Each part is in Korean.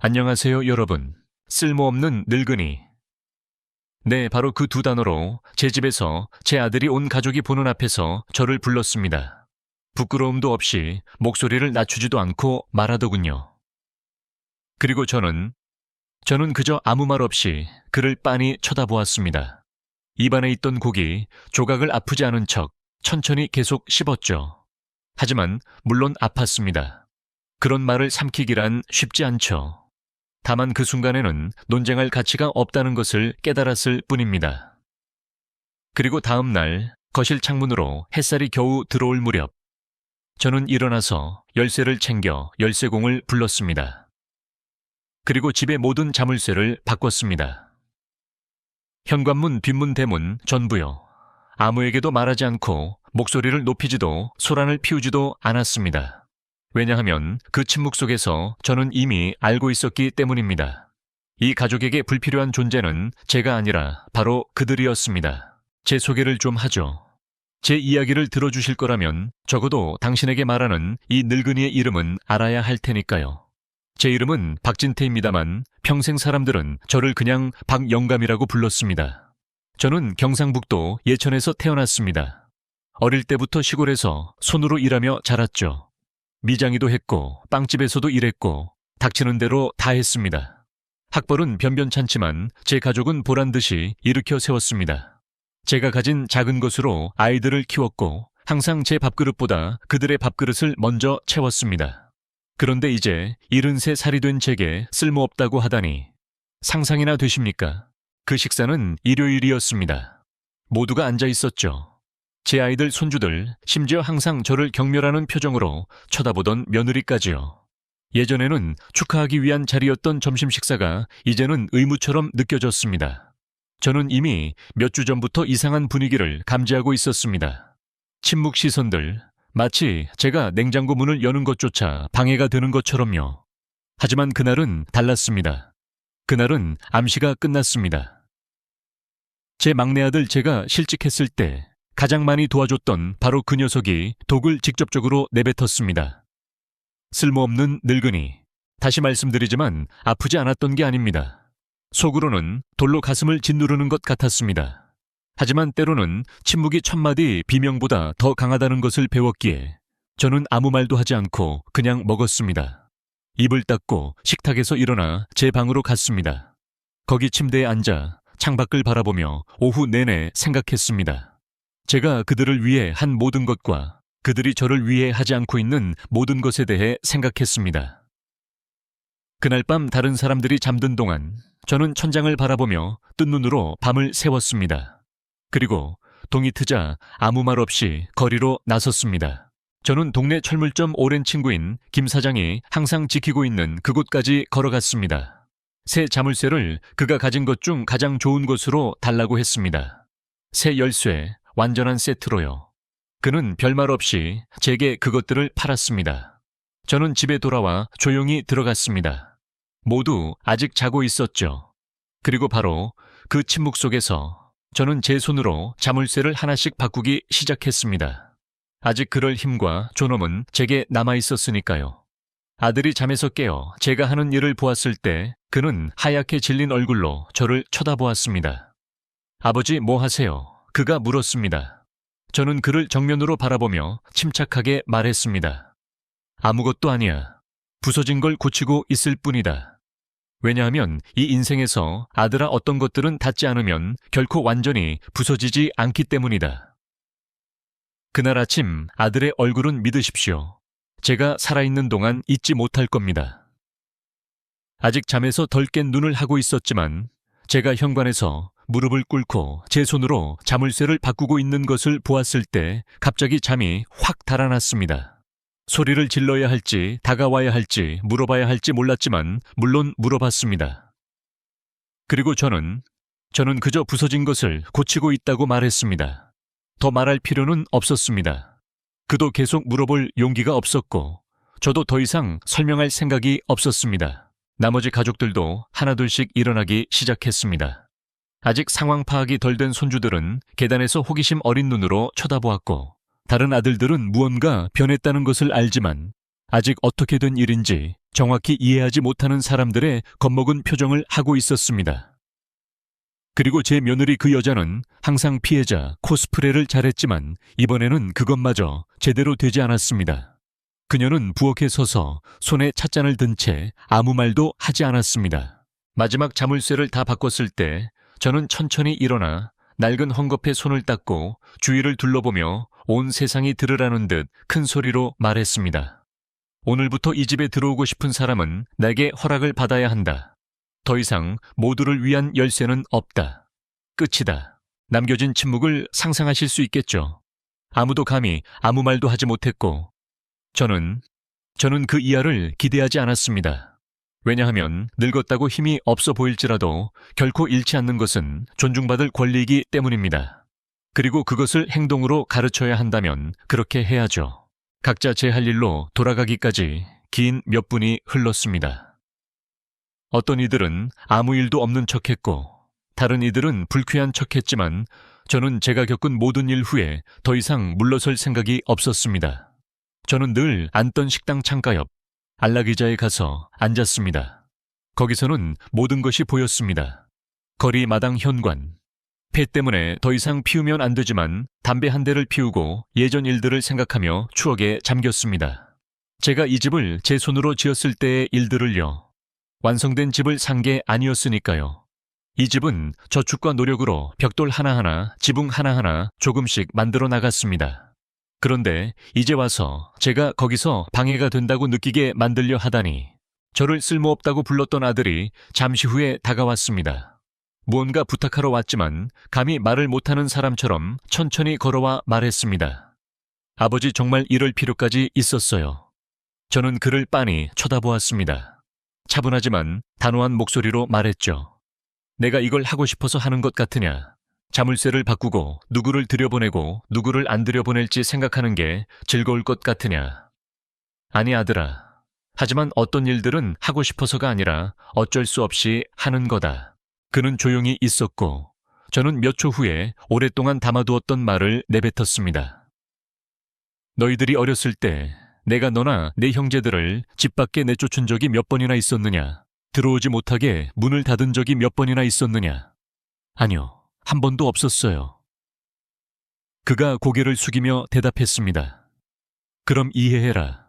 안녕하세요, 여러분. 쓸모없는 늙은이. 네, 바로 그 두 단어로 제 집에서 제 아들이 온 가족이 보는 앞에서 저를 불렀습니다. 부끄러움도 없이 목소리를 낮추지도 않고 말하더군요. 그리고 저는 그저 아무 말 없이 그를 빤히 쳐다보았습니다. 입안에 있던 고기 조각을 아프지 않은 척 천천히 계속 씹었죠. 하지만 물론 아팠습니다. 그런 말을 삼키기란 쉽지 않죠. 다만 그 순간에는 논쟁할 가치가 없다는 것을 깨달았을 뿐입니다. 그리고 다음 날 거실 창문으로 햇살이 겨우 들어올 무렵 저는 일어나서 열쇠를 챙겨 열쇠공을 불렀습니다. 그리고 집의 모든 자물쇠를 바꿨습니다. 현관문, 뒷문, 대문 전부요. 아무에게도 말하지 않고 목소리를 높이지도 소란을 피우지도 않았습니다. 왜냐하면 그 침묵 속에서 저는 이미 알고 있었기 때문입니다. 이 가족에게 불필요한 존재는 제가 아니라 바로 그들이었습니다. 제 소개를 좀 하죠. 제 이야기를 들어주실 거라면 적어도 당신에게 말하는 이 늙은이의 이름은 알아야 할 테니까요. 제 이름은 박진태입니다만 평생 사람들은 저를 그냥 박영감이라고 불렀습니다. 저는 경상북도 예천에서 태어났습니다. 어릴 때부터 시골에서 손으로 일하며 자랐죠. 미장이도 했고 빵집에서도 일했고 닥치는 대로 다 했습니다. 학벌은 변변찮지만 제 가족은 보란듯이 일으켜 세웠습니다. 제가 가진 작은 것으로 아이들을 키웠고 항상 제 밥그릇보다 그들의 밥그릇을 먼저 채웠습니다. 그런데 이제 73살이 된 제게 쓸모없다고 하다니 상상이나 되십니까? 그 식사는 일요일이었습니다. 모두가 앉아 있었죠. 제 아이들, 손주들, 심지어 항상 저를 경멸하는 표정으로 쳐다보던 며느리까지요. 예전에는 축하하기 위한 자리였던 점심 식사가 이제는 의무처럼 느껴졌습니다. 저는 이미 몇 주 전부터 이상한 분위기를 감지하고 있었습니다. 침묵 시선들, 마치 제가 냉장고 문을 여는 것조차 방해가 되는 것처럼요. 하지만 그날은 달랐습니다. 그날은 암시가 끝났습니다. 제 막내 아들 제가 실직했을 때 가장 많이 도와줬던 바로 그 녀석이 독을 직접적으로 내뱉었습니다. 쓸모없는 늙은이. 다시 말씀드리지만 아프지 않았던 게 아닙니다. 속으로는 돌로 가슴을 짓누르는 것 같았습니다. 하지만 때로는 침묵이 천마디 비명보다 더 강하다는 것을 배웠기에 저는 아무 말도 하지 않고 그냥 먹었습니다. 입을 닫고 식탁에서 일어나 제 방으로 갔습니다. 거기 침대에 앉아 창밖을 바라보며 오후 내내 생각했습니다. 제가 그들을 위해 한 모든 것과 그들이 저를 위해 하지 않고 있는 모든 것에 대해 생각했습니다. 그날 밤 다른 사람들이 잠든 동안 저는 천장을 바라보며 뜬 눈으로 밤을 새웠습니다. 그리고 동이 트자 아무 말 없이 거리로 나섰습니다. 저는 동네 철물점 오랜 친구인 김 사장이 항상 지키고 있는 그곳까지 걸어갔습니다. 새 자물쇠를 그가 가진 것 중 가장 좋은 것으로 달라고 했습니다. 새 열쇠, 완전한 세트로요. 그는 별말 없이 제게 그것들을 팔았습니다. 저는 집에 돌아와 조용히 들어갔습니다. 모두 아직 자고 있었죠. 그리고 바로 그 침묵 속에서 저는 제 손으로 자물쇠를 하나씩 바꾸기 시작했습니다. 아직 그럴 힘과 존엄은 제게 남아있었으니까요. 아들이 잠에서 깨어 제가 하는 일을 보았을 때 그는 하얗게 질린 얼굴로 저를 쳐다보았습니다. 아버지, 뭐 하세요? 그가 물었습니다. 저는 그를 정면으로 바라보며 침착하게 말했습니다. 아무것도 아니야. 부서진 걸 고치고 있을 뿐이다. 왜냐하면 이 인생에서 아들아 어떤 것들은 닿지 않으면 결코 완전히 부서지지 않기 때문이다. 그날 아침 아들의 얼굴은 믿으십시오. 제가 살아있는 동안 잊지 못할 겁니다. 아직 잠에서 덜 깬 눈을 하고 있었지만 제가 현관에서 무릎을 꿇고 제 손으로 자물쇠를 바꾸고 있는 것을 보았을 때 갑자기 잠이 확 달아났습니다. 소리를 질러야 할지 다가와야 할지 물어봐야 할지 몰랐지만 물론 물어봤습니다. 그리고 저는 그저 부서진 것을 고치고 있다고 말했습니다. 더 말할 필요는 없었습니다. 그도 계속 물어볼 용기가 없었고 저도 더 이상 설명할 생각이 없었습니다. 나머지 가족들도 하나둘씩 일어나기 시작했습니다. 아직 상황 파악이 덜 된 손주들은 계단에서 호기심 어린 눈으로 쳐다보았고 다른 아들들은 무언가 변했다는 것을 알지만 아직 어떻게 된 일인지 정확히 이해하지 못하는 사람들의 겁먹은 표정을 하고 있었습니다. 그리고 제 며느리 그 여자는 항상 피해자 코스프레를 잘했지만 이번에는 그것마저 제대로 되지 않았습니다. 그녀는 부엌에 서서 손에 찻잔을 든 채 아무 말도 하지 않았습니다. 마지막 자물쇠를 다 바꿨을 때 저는 천천히 일어나 낡은 헝겊에 손을 닦고 주위를 둘러보며 온 세상이 들으라는 듯 큰 소리로 말했습니다. 오늘부터 이 집에 들어오고 싶은 사람은 내게 허락을 받아야 한다. 더 이상 모두를 위한 열쇠는 없다. 끝이다. 남겨진 침묵을 상상하실 수 있겠죠. 아무도 감히 아무 말도 하지 못했고 저는 그 이하를 기대하지 않았습니다. 왜냐하면 늙었다고 힘이 없어 보일지라도 결코 잃지 않는 것은 존중받을 권리이기 때문입니다. 그리고 그것을 행동으로 가르쳐야 한다면 그렇게 해야죠. 각자 제 할 일로 돌아가기까지 긴 몇 분이 흘렀습니다. 어떤 이들은 아무 일도 없는 척했고 다른 이들은 불쾌한 척했지만 저는 제가 겪은 모든 일 후에 더 이상 물러설 생각이 없었습니다. 저는 늘 앉던 식당 창가 옆 안락의자에 가서 앉았습니다. 거기서는 모든 것이 보였습니다. 거리 마당 현관. 폐 때문에 더 이상 피우면 안 되지만 담배 한 대를 피우고 예전 일들을 생각하며 추억에 잠겼습니다. 제가 이 집을 제 손으로 지었을 때의 일들을요. 완성된 집을 산 게 아니었으니까요. 이 집은 저축과 노력으로 벽돌 하나하나, 지붕 하나하나 조금씩 만들어 나갔습니다. 그런데 이제 와서 제가 거기서 방해가 된다고 느끼게 만들려 하다니 저를 쓸모없다고 불렀던 아들이 잠시 후에 다가왔습니다. 무언가 부탁하러 왔지만 감히 말을 못하는 사람처럼 천천히 걸어와 말했습니다. 아버지 정말 이럴 필요까지 있었어요. 저는 그를 빤히 쳐다보았습니다. 차분하지만 단호한 목소리로 말했죠. 내가 이걸 하고 싶어서 하는 것 같으냐? 자물쇠를 바꾸고 누구를 들여보내고 누구를 안 들여보낼지 생각하는 게 즐거울 것 같으냐? 아니 아들아. 하지만 어떤 일들은 하고 싶어서가 아니라 어쩔 수 없이 하는 거다. 그는 조용히 있었고 저는 몇 초 후에 오랫동안 담아두었던 말을 내뱉었습니다. 너희들이 어렸을 때 내가 너나 내 형제들을 집 밖에 내쫓은 적이 몇 번이나 있었느냐? 들어오지 못하게 문을 닫은 적이 몇 번이나 있었느냐? 아니요, 한 번도 없었어요. 그가 고개를 숙이며 대답했습니다. 그럼 이해해라.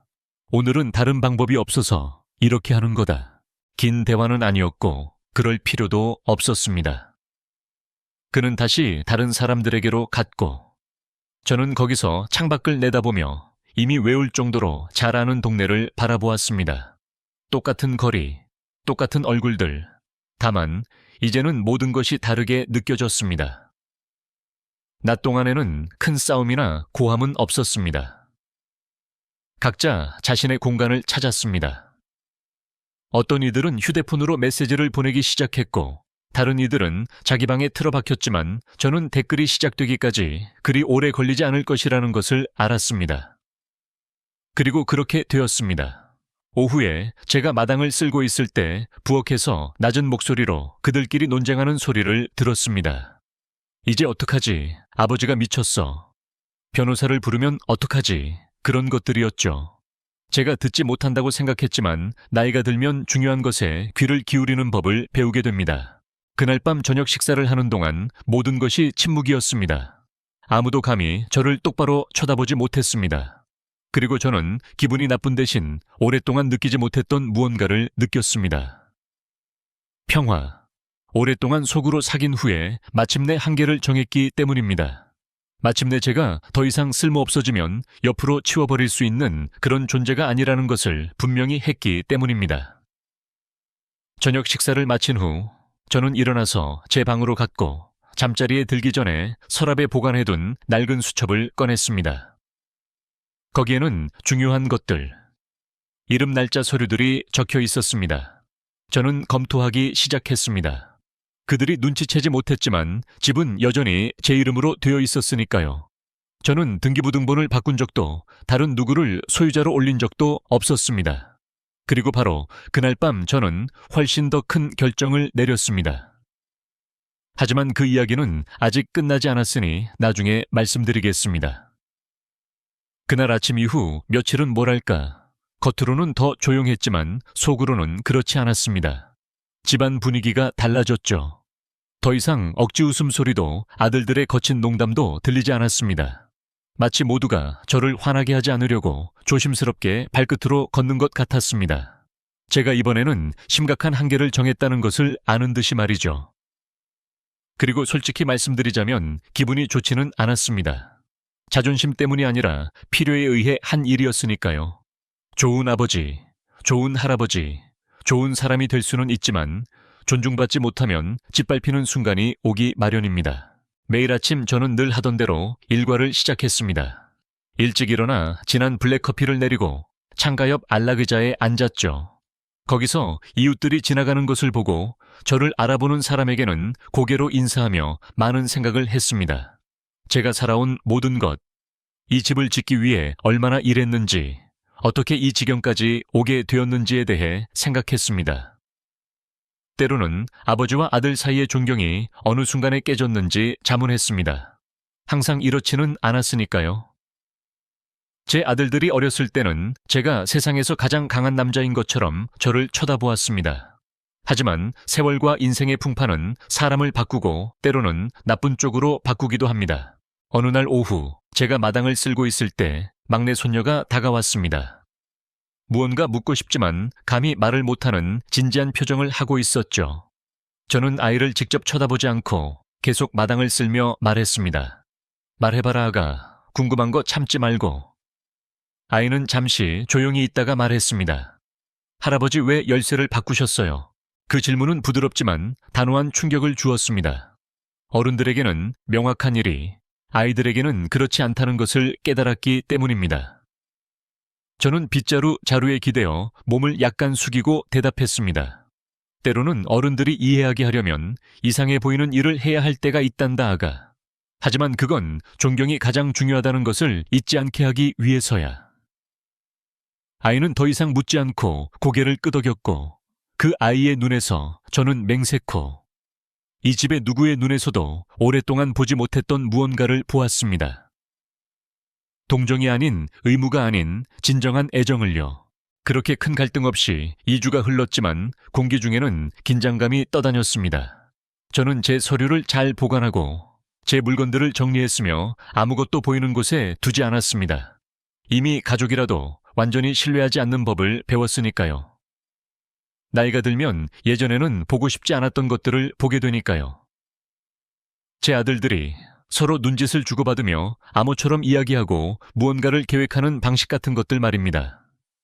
오늘은 다른 방법이 없어서 이렇게 하는 거다. 긴 대화는 아니었고 그럴 필요도 없었습니다. 그는 다시 다른 사람들에게로 갔고 저는 거기서 창밖을 내다보며 이미 외울 정도로 잘 아는 동네를 바라보았습니다. 똑같은 거리, 똑같은 얼굴들. 다만 이제는 모든 것이 다르게 느껴졌습니다. 낮 동안에는 큰 싸움이나 고함은 없었습니다. 각자 자신의 공간을 찾았습니다. 어떤 이들은 휴대폰으로 메시지를 보내기 시작했고 다른 이들은 자기 방에 틀어박혔지만 저는 댓글이 시작되기까지 그리 오래 걸리지 않을 것이라는 것을 알았습니다. 그리고 그렇게 되었습니다. 오후에 제가 마당을 쓸고 있을 때 부엌에서 낮은 목소리로 그들끼리 논쟁하는 소리를 들었습니다. 이제 어떡하지? 아버지가 미쳤어. 변호사를 부르면 어떡하지? 그런 것들이었죠. 제가 듣지 못한다고 생각했지만 나이가 들면 중요한 것에 귀를 기울이는 법을 배우게 됩니다. 그날 밤 저녁 식사를 하는 동안 모든 것이 침묵이었습니다. 아무도 감히 저를 똑바로 쳐다보지 못했습니다. 그리고 저는 기분이 나쁜 대신 오랫동안 느끼지 못했던 무언가를 느꼈습니다. 평화. 오랫동안 속으로 사귄 후에 마침내 한계를 정했기 때문입니다. 마침내 제가 더 이상 쓸모없어지면 옆으로 치워버릴 수 있는 그런 존재가 아니라는 것을 분명히 했기 때문입니다. 저녁 식사를 마친 후 저는 일어나서 제 방으로 갔고 잠자리에 들기 전에 서랍에 보관해둔 낡은 수첩을 꺼냈습니다. 거기에는 중요한 것들, 이름 날짜 서류들이 적혀 있었습니다. 저는 검토하기 시작했습니다. 그들이 눈치채지 못했지만 집은 여전히 제 이름으로 되어 있었으니까요. 저는 등기부등본을 바꾼 적도 다른 누구를 소유자로 올린 적도 없었습니다. 그리고 바로 그날 밤 저는 훨씬 더 큰 결정을 내렸습니다. 하지만 그 이야기는 아직 끝나지 않았으니 나중에 말씀드리겠습니다. 그날 아침 이후 며칠은 뭐랄까 겉으로는 더 조용했지만 속으로는 그렇지 않았습니다. 집안 분위기가 달라졌죠. 더 이상 억지 웃음소리도 아들들의 거친 농담도 들리지 않았습니다. 마치 모두가 저를 화나게 하지 않으려고 조심스럽게 발끝으로 걷는 것 같았습니다. 제가 이번에는 심각한 한계를 정했다는 것을 아는 듯이 말이죠. 그리고 솔직히 말씀드리자면 기분이 좋지는 않았습니다. 자존심 때문이 아니라 필요에 의해 한 일이었으니까요. 좋은 아버지, 좋은 할아버지, 좋은 사람이 될 수는 있지만 존중받지 못하면 짓밟히는 순간이 오기 마련입니다. 매일 아침 저는 늘 하던 대로 일과를 시작했습니다. 일찍 일어나 진한 블랙커피를 내리고 창가 옆 안락의자에 앉았죠. 거기서 이웃들이 지나가는 것을 보고 저를 알아보는 사람에게는 고개로 인사하며 많은 생각을 했습니다. 제가 살아온 모든 것, 이 집을 짓기 위해 얼마나 일했는지, 어떻게 이 지경까지 오게 되었는지에 대해 생각했습니다. 때로는 아버지와 아들 사이의 존경이 어느 순간에 깨졌는지 자문했습니다. 항상 이렇지는 않았으니까요. 제 아들들이 어렸을 때는 제가 세상에서 가장 강한 남자인 것처럼 저를 쳐다보았습니다. 하지만 세월과 인생의 풍파는 사람을 바꾸고 때로는 나쁜 쪽으로 바꾸기도 합니다. 어느 날 오후 제가 마당을 쓸고 있을 때 막내 손녀가 다가왔습니다. 무언가 묻고 싶지만 감히 말을 못하는 진지한 표정을 하고 있었죠. 저는 아이를 직접 쳐다보지 않고 계속 마당을 쓸며 말했습니다. 말해봐라 아가, 궁금한 거 참지 말고. 아이는 잠시 조용히 있다가 말했습니다. 할아버지 왜 열쇠를 바꾸셨어요? 그 질문은 부드럽지만 단호한 충격을 주었습니다. 어른들에게는 명확한 일이, 아이들에게는 그렇지 않다는 것을 깨달았기 때문입니다. 저는 빗자루 자루에 기대어 몸을 약간 숙이고 대답했습니다. 때로는 어른들이 이해하게 하려면 이상해 보이는 일을 해야 할 때가 있단다 아가. 하지만 그건 존경이 가장 중요하다는 것을 잊지 않게 하기 위해서야. 아이는 더 이상 묻지 않고 고개를 끄덕였고 그 아이의 눈에서 저는 맹세코 이 집의 누구의 눈에서도 오랫동안 보지 못했던 무언가를 보았습니다. 동정이 아닌 의무가 아닌 진정한 애정을요. 그렇게 큰 갈등 없이 2주가 흘렀지만 공기 중에는 긴장감이 떠다녔습니다. 저는 제 서류를 잘 보관하고 제 물건들을 정리했으며 아무것도 보이는 곳에 두지 않았습니다. 이미 가족이라도 완전히 신뢰하지 않는 법을 배웠으니까요. 나이가 들면 예전에는 보고 싶지 않았던 것들을 보게 되니까요. 제 아들들이 서로 눈짓을 주고받으며 암호처럼 이야기하고 무언가를 계획하는 방식 같은 것들 말입니다.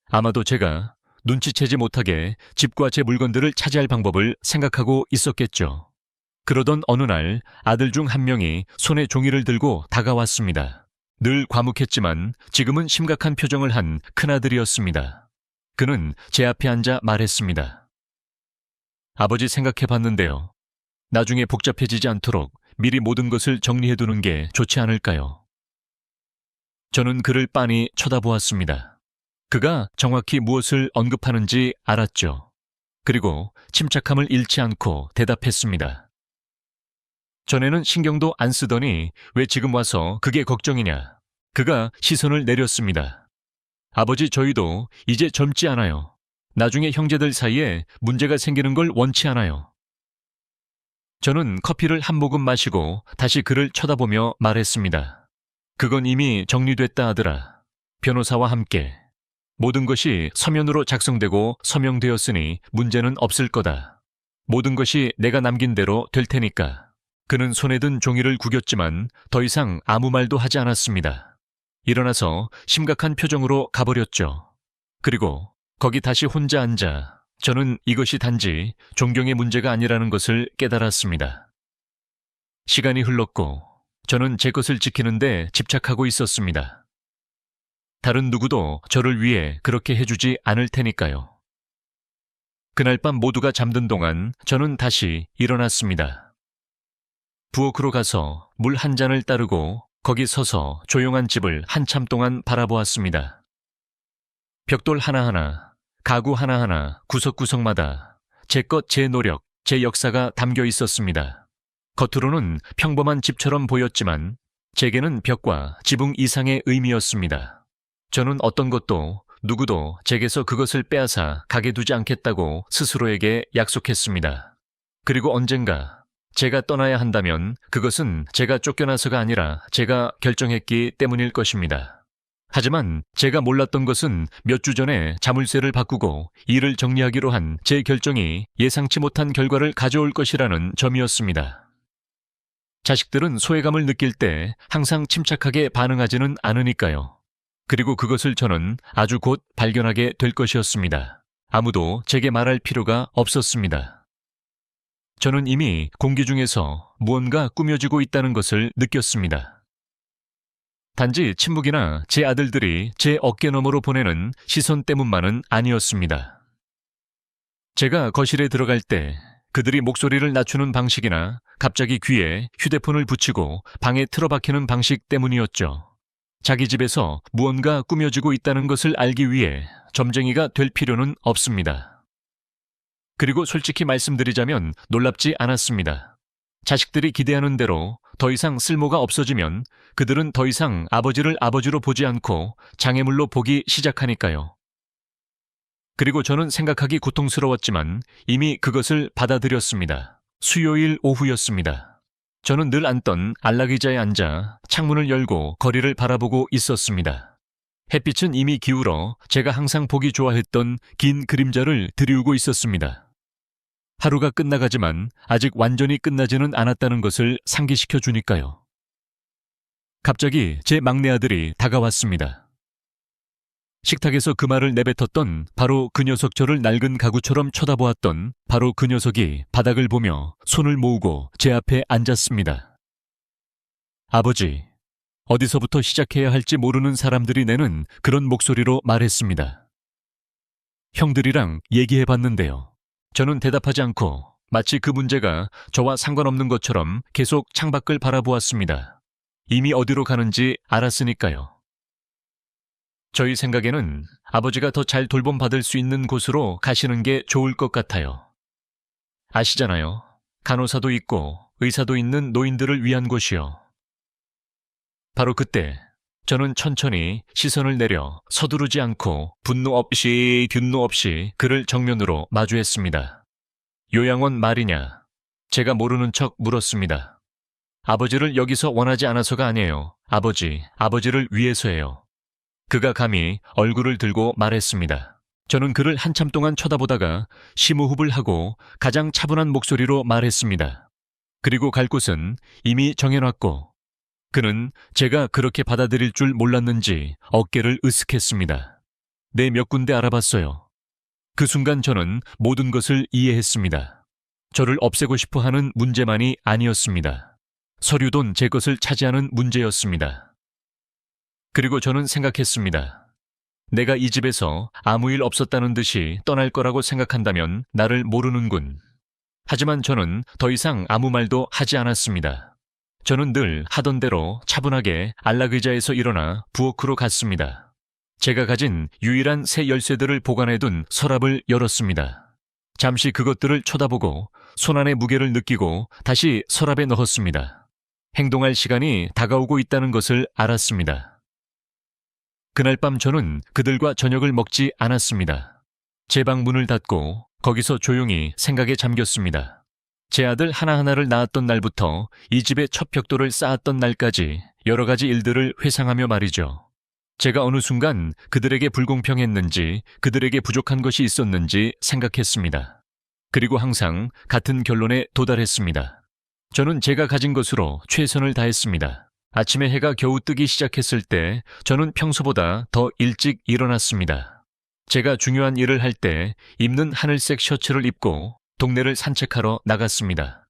아마도 제가 눈치채지 못하게 집과 제 물건들을 차지할 방법을 생각하고 있었겠죠. 그러던 어느 날 아들 중 한 명이 손에 종이를 들고 다가왔습니다. 늘 과묵했지만 지금은 심각한 표정을 한 큰아들이었습니다. 그는 제 앞에 앉아 말했습니다. 아버지 생각해봤는데요. 나중에 복잡해지지 않도록 미리 모든 것을 정리해두는 게 좋지 않을까요? 저는 그를 빤히 쳐다보았습니다. 그가 정확히 무엇을 언급하는지 알았죠. 그리고 침착함을 잃지 않고 대답했습니다. 전에는 신경도 안 쓰더니 왜 지금 와서 그게 걱정이냐. 그가 시선을 내렸습니다. 아버지 저희도 이제 젊지 않아요. 나중에 형제들 사이에 문제가 생기는 걸 원치 않아요. 저는 커피를 한 모금 마시고 다시 그를 쳐다보며 말했습니다. 그건 이미 정리됐다 아들아. 변호사와 함께. 모든 것이 서면으로 작성되고 서명되었으니 문제는 없을 거다. 모든 것이 내가 남긴 대로 될 테니까. 그는 손에 든 종이를 구겼지만 더 이상 아무 말도 하지 않았습니다. 일어나서 심각한 표정으로 가버렸죠. 그리고 거기 다시 혼자 앉아 저는 이것이 단지 존경의 문제가 아니라는 것을 깨달았습니다. 시간이 흘렀고 저는 제 것을 지키는데 집착하고 있었습니다. 다른 누구도 저를 위해 그렇게 해주지 않을 테니까요. 그날 밤 모두가 잠든 동안 저는 다시 일어났습니다. 부엌으로 가서 물 한 잔을 따르고 거기 서서 조용한 집을 한참 동안 바라보았습니다. 벽돌 하나하나, 가구 하나하나, 구석구석마다 제 것, 제 노력, 제 역사가 담겨 있었습니다. 겉으로는 평범한 집처럼 보였지만 제게는 벽과 지붕 이상의 의미였습니다. 저는 어떤 것도 누구도 제게서 그것을 빼앗아 가게 두지 않겠다고 스스로에게 약속했습니다. 그리고 언젠가 제가 떠나야 한다면 그것은 제가 쫓겨나서가 아니라 제가 결정했기 때문일 것입니다. 하지만 제가 몰랐던 것은 몇 주 전에 자물쇠를 바꾸고 일을 정리하기로 한 제 결정이 예상치 못한 결과를 가져올 것이라는 점이었습니다. 자식들은 소외감을 느낄 때 항상 침착하게 반응하지는 않으니까요. 그리고 그것을 저는 아주 곧 발견하게 될 것이었습니다. 아무도 제게 말할 필요가 없었습니다. 저는 이미 공기 중에서 무언가 꾸며지고 있다는 것을 느꼈습니다. 단지 침묵이나 제 아들들이 제 어깨 너머로 보내는 시선 때문만은 아니었습니다. 제가 거실에 들어갈 때 그들이 목소리를 낮추는 방식이나 갑자기 귀에 휴대폰을 붙이고 방에 틀어박히는 방식 때문이었죠. 자기 집에서 무언가 꾸며지고 있다는 것을 알기 위해 점쟁이가 될 필요는 없습니다. 그리고 솔직히 말씀드리자면 놀랍지 않았습니다. 자식들이 기대하는 대로 더 이상 쓸모가 없어지면 그들은 더 이상 아버지를 아버지로 보지 않고 장애물로 보기 시작하니까요. 그리고 저는 생각하기 고통스러웠지만 이미 그것을 받아들였습니다. 수요일 오후였습니다. 저는 늘 앉던 안락의자에 앉아 창문을 열고 거리를 바라보고 있었습니다. 햇빛은 이미 기울어 제가 항상 보기 좋아했던 긴 그림자를 들이우고 있었습니다. 하루가 끝나가지만 아직 완전히 끝나지는 않았다는 것을 상기시켜 주니까요. 갑자기 제 막내 아들이 다가왔습니다. 식탁에서 그 말을 내뱉었던 바로 그 녀석, 저를 낡은 가구처럼 쳐다보았던 바로 그 녀석이 바닥을 보며 손을 모으고 제 앞에 앉았습니다. 아버지, 어디서부터 시작해야 할지 모르는 사람들이 내는 그런 목소리로 말했습니다. 형들이랑 얘기해봤는데요. 저는 대답하지 않고 마치 그 문제가 저와 상관없는 것처럼 계속 창밖을 바라보았습니다. 이미 어디로 가는지 알았으니까요. 저희 생각에는 아버지가 더 잘 돌봄받을 수 있는 곳으로 가시는 게 좋을 것 같아요. 아시잖아요. 간호사도 있고 의사도 있는 노인들을 위한 곳이요. 바로 그때 저는 천천히 시선을 내려 서두르지 않고 분노 없이 균노 없이 그를 정면으로 마주했습니다. 요양원 말이냐? 제가 모르는 척 물었습니다. 아버지를 여기서 원하지 않아서가 아니에요. 아버지를 위해서예요. 그가 감히 얼굴을 들고 말했습니다. 저는 그를 한참 동안 쳐다보다가 심호흡을 하고 가장 차분한 목소리로 말했습니다. 그리고 갈 곳은 이미 정해놨고, 그는 제가 그렇게 받아들일 줄 몰랐는지 어깨를 으쓱했습니다. 네, 몇 군데 알아봤어요. 그 순간 저는 모든 것을 이해했습니다. 저를 없애고 싶어 하는 문제만이 아니었습니다. 서류돈 제 것을 차지하는 문제였습니다. 그리고 저는 생각했습니다. 내가 이 집에서 아무 일 없었다는 듯이 떠날 거라고 생각한다면 나를 모르는군. 하지만 저는 더 이상 아무 말도 하지 않았습니다. 저는 늘 하던 대로 차분하게 안락의자에서 일어나 부엌으로 갔습니다. 제가 가진 유일한 새 열쇠들을 보관해둔 서랍을 열었습니다. 잠시 그것들을 쳐다보고 손안의 무게를 느끼고 다시 서랍에 넣었습니다. 행동할 시간이 다가오고 있다는 것을 알았습니다. 그날 밤 저는 그들과 저녁을 먹지 않았습니다. 제 방 문을 닫고 거기서 조용히 생각에 잠겼습니다. 제 아들 하나하나를 낳았던 날부터 이 집에 첫 벽돌을 쌓았던 날까지 여러 가지 일들을 회상하며 말이죠. 제가 어느 순간 그들에게 불공평했는지, 그들에게 부족한 것이 있었는지 생각했습니다. 그리고 항상 같은 결론에 도달했습니다. 저는 제가 가진 것으로 최선을 다했습니다. 아침에 해가 겨우 뜨기 시작했을 때 저는 평소보다 더 일찍 일어났습니다. 제가 중요한 일을 할 때 입는 하늘색 셔츠를 입고 동네를 산책하러 나갔습니다.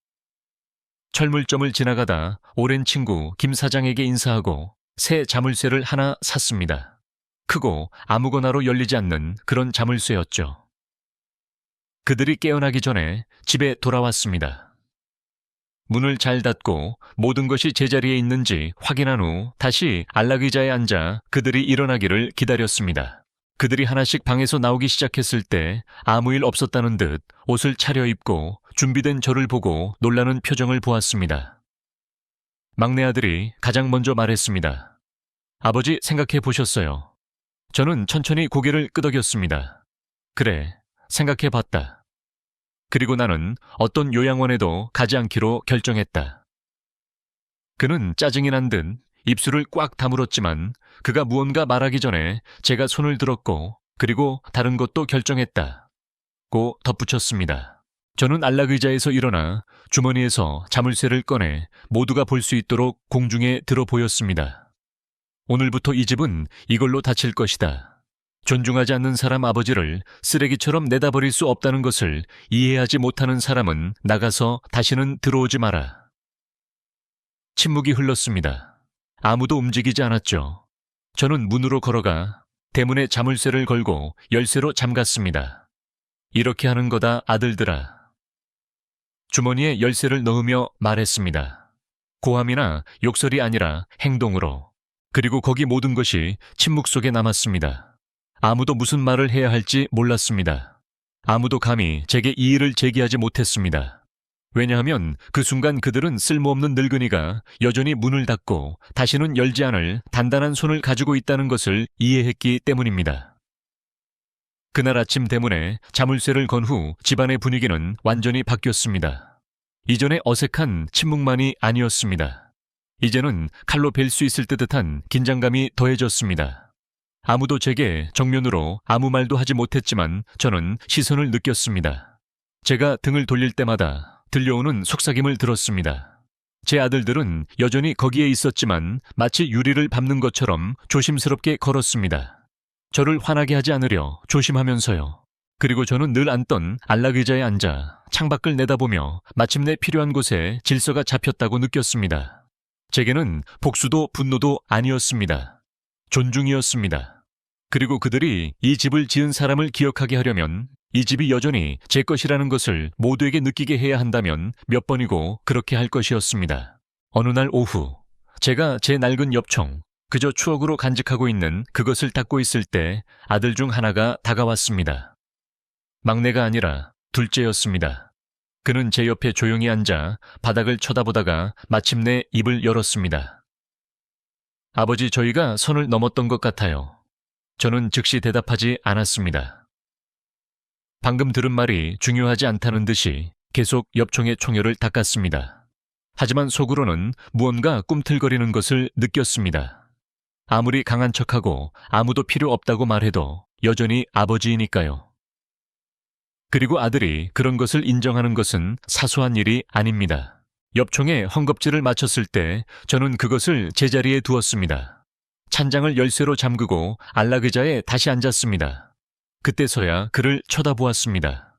철물점을 지나가다 오랜 친구 김 사장에게 인사하고 새 자물쇠를 하나 샀습니다. 크고 아무거나로 열리지 않는 그런 자물쇠였죠. 그들이 깨어나기 전에 집에 돌아왔습니다. 문을 잘 닫고 모든 것이 제자리에 있는지 확인한 후 다시 안락의자에 앉아 그들이 일어나기를 기다렸습니다. 그들이 하나씩 방에서 나오기 시작했을 때 아무 일 없었다는 듯 옷을 차려입고 준비된 저를 보고 놀라는 표정을 보았습니다. 막내 아들이 가장 먼저 말했습니다. 아버지, 생각해 보셨어요? 저는 천천히 고개를 끄덕였습니다. 그래, 생각해봤다. 그리고 나는 어떤 요양원에도 가지 않기로 결정했다. 그는 짜증이 난 듯 입술을 꽉 다물었지만 그가 무언가 말하기 전에 제가 손을 들었고 그리고 다른 것도 결정했다. 고 덧붙였습니다. 저는 안락의자에서 일어나 주머니에서 자물쇠를 꺼내 모두가 볼 수 있도록 공중에 들어 보였습니다. 오늘부터 이 집은 이걸로 닫힐 것이다. 존중하지 않는 사람 아버지를 쓰레기처럼 내다버릴 수 없다는 것을 이해하지 못하는 사람은 나가서 다시는 들어오지 마라. 침묵이 흘렀습니다. 아무도 움직이지 않았죠. 저는 문으로 걸어가 대문에 자물쇠를 걸고 열쇠로 잠갔습니다. 이렇게 하는 거다, 아들들아. 주머니에 열쇠를 넣으며 말했습니다. 고함이나 욕설이 아니라 행동으로. 그리고 거기 모든 것이 침묵 속에 남았습니다. 아무도 무슨 말을 해야 할지 몰랐습니다. 아무도 감히 제게 이의를 제기하지 못했습니다. 왜냐하면 그 순간 그들은 쓸모없는 늙은이가 여전히 문을 닫고 다시는 열지 않을 단단한 손을 가지고 있다는 것을 이해했기 때문입니다. 그날 아침 대문에 자물쇠를 건 후 집안의 분위기는 완전히 바뀌었습니다. 이전의 어색한 침묵만이 아니었습니다. 이제는 칼로 벨 수 있을 듯한 긴장감이 더해졌습니다. 아무도 제게 정면으로 아무 말도 하지 못했지만 저는 시선을 느꼈습니다. 제가 등을 돌릴 때마다 들려오는 속삭임을 들었습니다. 제 아들들은 여전히 거기에 있었지만 마치 유리를 밟는 것처럼 조심스럽게 걸었습니다. 저를 화나게 하지 않으려 조심하면서요. 그리고 저는 늘 앉던 안락의자에 앉아 창밖을 내다보며 마침내 필요한 곳에 질서가 잡혔다고 느꼈습니다. 제게는 복수도 분노도 아니었습니다. 존중이었습니다. 그리고 그들이 이 집을 지은 사람을 기억하게 하려면 이 집이 여전히 제 것이라는 것을 모두에게 느끼게 해야 한다면 몇 번이고 그렇게 할 것이었습니다. 어느 날 오후, 제가 제 낡은 엽총, 그저 추억으로 간직하고 있는 그것을 닦고 있을 때 아들 중 하나가 다가왔습니다. 막내가 아니라 둘째였습니다. 그는 제 옆에 조용히 앉아 바닥을 쳐다보다가 마침내 입을 열었습니다. 아버지, 저희가 선을 넘었던 것 같아요. 저는 즉시 대답하지 않았습니다. 방금 들은 말이 중요하지 않다는 듯이 계속 엽총의 총열을 닦았습니다. 하지만 속으로는 무언가 꿈틀거리는 것을 느꼈습니다. 아무리 강한 척하고 아무도 필요 없다고 말해도 여전히 아버지이니까요. 그리고 아들이 그런 것을 인정하는 것은 사소한 일이 아닙니다. 엽총에 헝겊질을 맞췄을 때 저는 그것을 제자리에 두었습니다. 찬장을 열쇠로 잠그고 안락의자에 다시 앉았습니다. 그때서야 그를 쳐다보았습니다.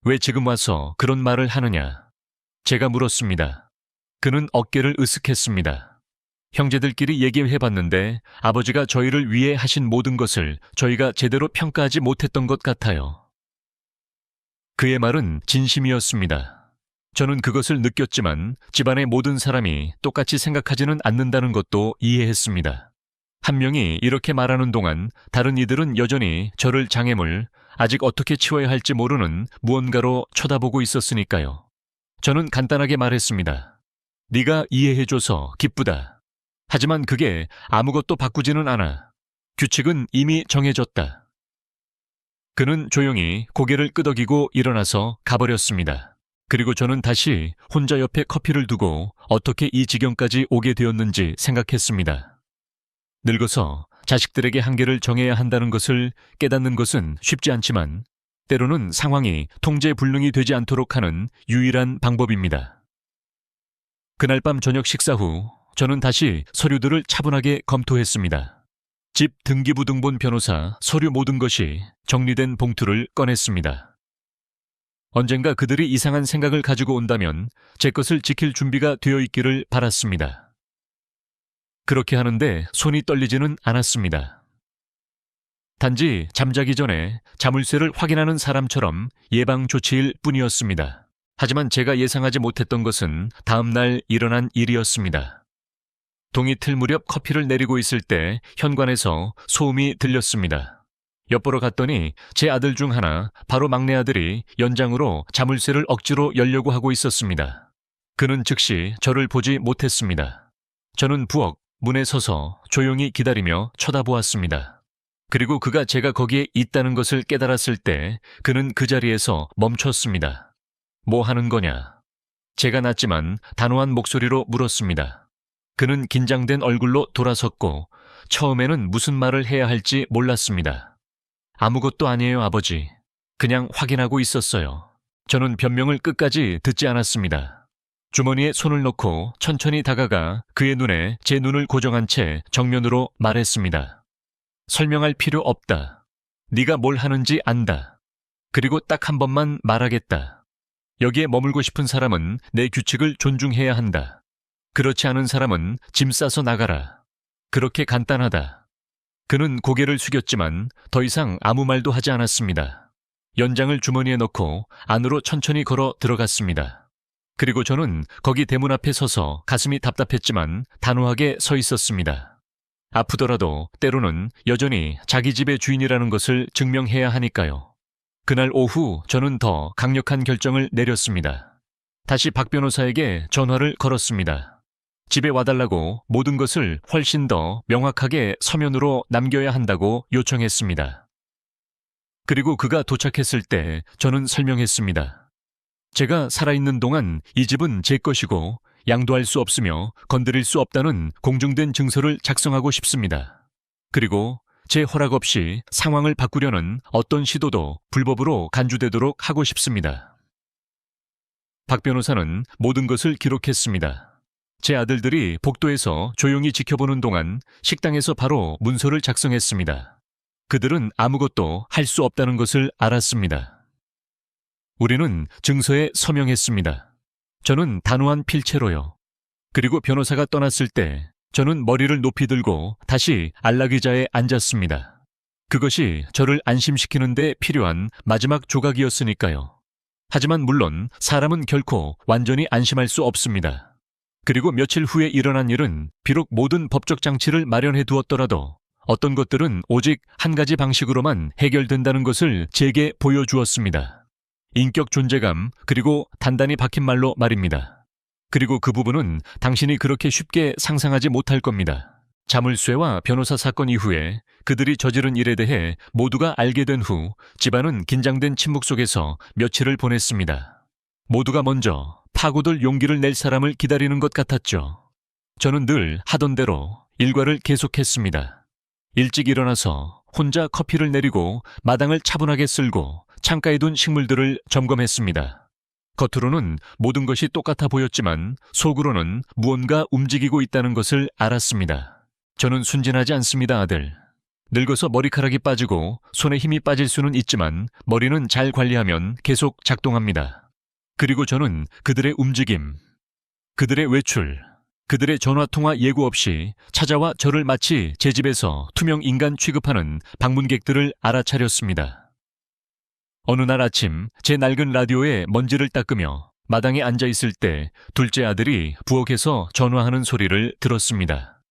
왜 지금 와서 그런 말을 하느냐? 제가 물었습니다. 그는 어깨를 으쓱했습니다. 형제들끼리 얘기해봤는데 아버지가 저희를 위해 하신 모든 것을 저희가 제대로 평가하지 못했던 것 같아요. 그의 말은 진심이었습니다. 저는 그것을 느꼈지만 집안의 모든 사람이 똑같이 생각하지는 않는다는 것도 이해했습니다. 한 명이 이렇게 말하는 동안 다른 이들은 여전히 저를 장애물, 아직 어떻게 치워야 할지 모르는 무언가로 쳐다보고 있었으니까요. 저는 간단하게 말했습니다. 네가 이해해줘서 기쁘다. 하지만 그게 아무것도 바꾸지는 않아. 규칙은 이미 정해졌다. 그는 조용히 고개를 끄덕이고 일어나서 가버렸습니다. 그리고 저는 다시 혼자 옆에 커피를 두고 어떻게 이 지경까지 오게 되었는지 생각했습니다. 늙어서 자식들에게 한계를 정해야 한다는 것을 깨닫는 것은 쉽지 않지만 때로는 상황이 통제불능이 되지 않도록 하는 유일한 방법입니다. 그날 밤 저녁 식사 후 저는 다시 서류들을 차분하게 검토했습니다. 집 등기부등본 변호사 서류 모든 것이 정리된 봉투를 꺼냈습니다. 언젠가 그들이 이상한 생각을 가지고 온다면 제 것을 지킬 준비가 되어 있기를 바랐습니다. 그렇게 하는데 손이 떨리지는 않았습니다. 단지 잠자기 전에 자물쇠를 확인하는 사람처럼 예방 조치일 뿐이었습니다. 하지만 제가 예상하지 못했던 것은 다음 날 일어난 일이었습니다. 동이 틀 무렵 커피를 내리고 있을 때 현관에서 소음이 들렸습니다. 엿보러 갔더니 제 아들 중 하나, 바로 막내 아들이 연장으로 자물쇠를 억지로 열려고 하고 있었습니다. 그는 즉시 저를 보지 못했습니다. 저는 부엌 문에 서서 조용히 기다리며 쳐다보았습니다. 그리고 그가 제가 거기에 있다는 것을 깨달았을 때 그는 그 자리에서 멈췄습니다. 뭐 하는 거냐? 제가 낮지만 단호한 목소리로 물었습니다. 그는 긴장된 얼굴로 돌아섰고 처음에는 무슨 말을 해야 할지 몰랐습니다. 아무것도 아니에요, 아버지. 그냥 확인하고 있었어요. 저는 변명을 끝까지 듣지 않았습니다. 주머니에 손을 넣고 천천히 다가가 그의 눈에 제 눈을 고정한 채 정면으로 말했습니다. 설명할 필요 없다. 네가 뭘 하는지 안다. 그리고 딱 한 번만 말하겠다. 여기에 머물고 싶은 사람은 내 규칙을 존중해야 한다. 그렇지 않은 사람은 짐 싸서 나가라. 그렇게 간단하다. 그는 고개를 숙였지만 더 이상 아무 말도 하지 않았습니다. 연장을 주머니에 넣고 안으로 천천히 걸어 들어갔습니다. 그리고 저는 거기 대문 앞에 서서 가슴이 답답했지만 단호하게 서 있었습니다. 아프더라도 때로는 여전히 자기 집의 주인이라는 것을 증명해야 하니까요. 그날 오후 저는 더 강력한 결정을 내렸습니다. 다시 박 변호사에게 전화를 걸었습니다. 집에 와달라고 모든 것을 훨씬 더 명확하게 서면으로 남겨야 한다고 요청했습니다. 그리고 그가 도착했을 때 저는 설명했습니다. 제가 살아있는 동안 이 집은 제 것이고 양도할 수 없으며 건드릴 수 없다는 공증된 증서를 작성하고 싶습니다. 그리고 제 허락 없이 상황을 바꾸려는 어떤 시도도 불법으로 간주되도록 하고 싶습니다. 박 변호사는 모든 것을 기록했습니다. 제 아들들이 복도에서 조용히 지켜보는 동안 식당에서 바로 문서를 작성했습니다. 그들은 아무것도 할 수 없다는 것을 알았습니다. 우리는 증서에 서명했습니다. 저는 단호한 필체로요. 그리고 변호사가 떠났을 때 저는 머리를 높이 들고 다시 안락의자에 앉았습니다. 그것이 저를 안심시키는 데 필요한 마지막 조각이었으니까요. 하지만 물론 사람은 결코 완전히 안심할 수 없습니다. 그리고 며칠 후에 일어난 일은 비록 모든 법적 장치를 마련해 두었더라도 어떤 것들은 오직 한 가지 방식으로만 해결된다는 것을 제게 보여주었습니다. 인격 존재감, 그리고 단단히 박힌 말로 말입니다. 그리고 그 부분은 당신이 그렇게 쉽게 상상하지 못할 겁니다. 자물쇠와 변호사 사건 이후에 그들이 저지른 일에 대해 모두가 알게 된 후 집안은 긴장된 침묵 속에서 며칠을 보냈습니다. 모두가 먼저 파고들 용기를 낼 사람을 기다리는 것 같았죠. 저는 늘 하던 대로 일과를 계속했습니다. 일찍 일어나서 혼자 커피를 내리고 마당을 차분하게 쓸고 창가에 둔 식물들을 점검했습니다. 겉으로는 모든 것이 똑같아 보였지만 속으로는 무언가 움직이고 있다는 것을 알았습니다. 저는 순진하지 않습니다, 아들. 늙어서 머리카락이 빠지고 손에 힘이 빠질 수는 있지만 머리는 잘 관리하면 계속 작동합니다. 그리고 저는 그들의 움직임, 그들의 외출, 그들의 전화통화 예고 없이 찾아와 저를 마치 제 집에서 투명 인간 취급하는 방문객들을 알아차렸습니다. 어느 날 아침 제 낡은 라디오에 먼지를 닦으며 마당에 앉아 있을 때 둘째 아들이 부엌에서 전화하는 소리를 들었습니다.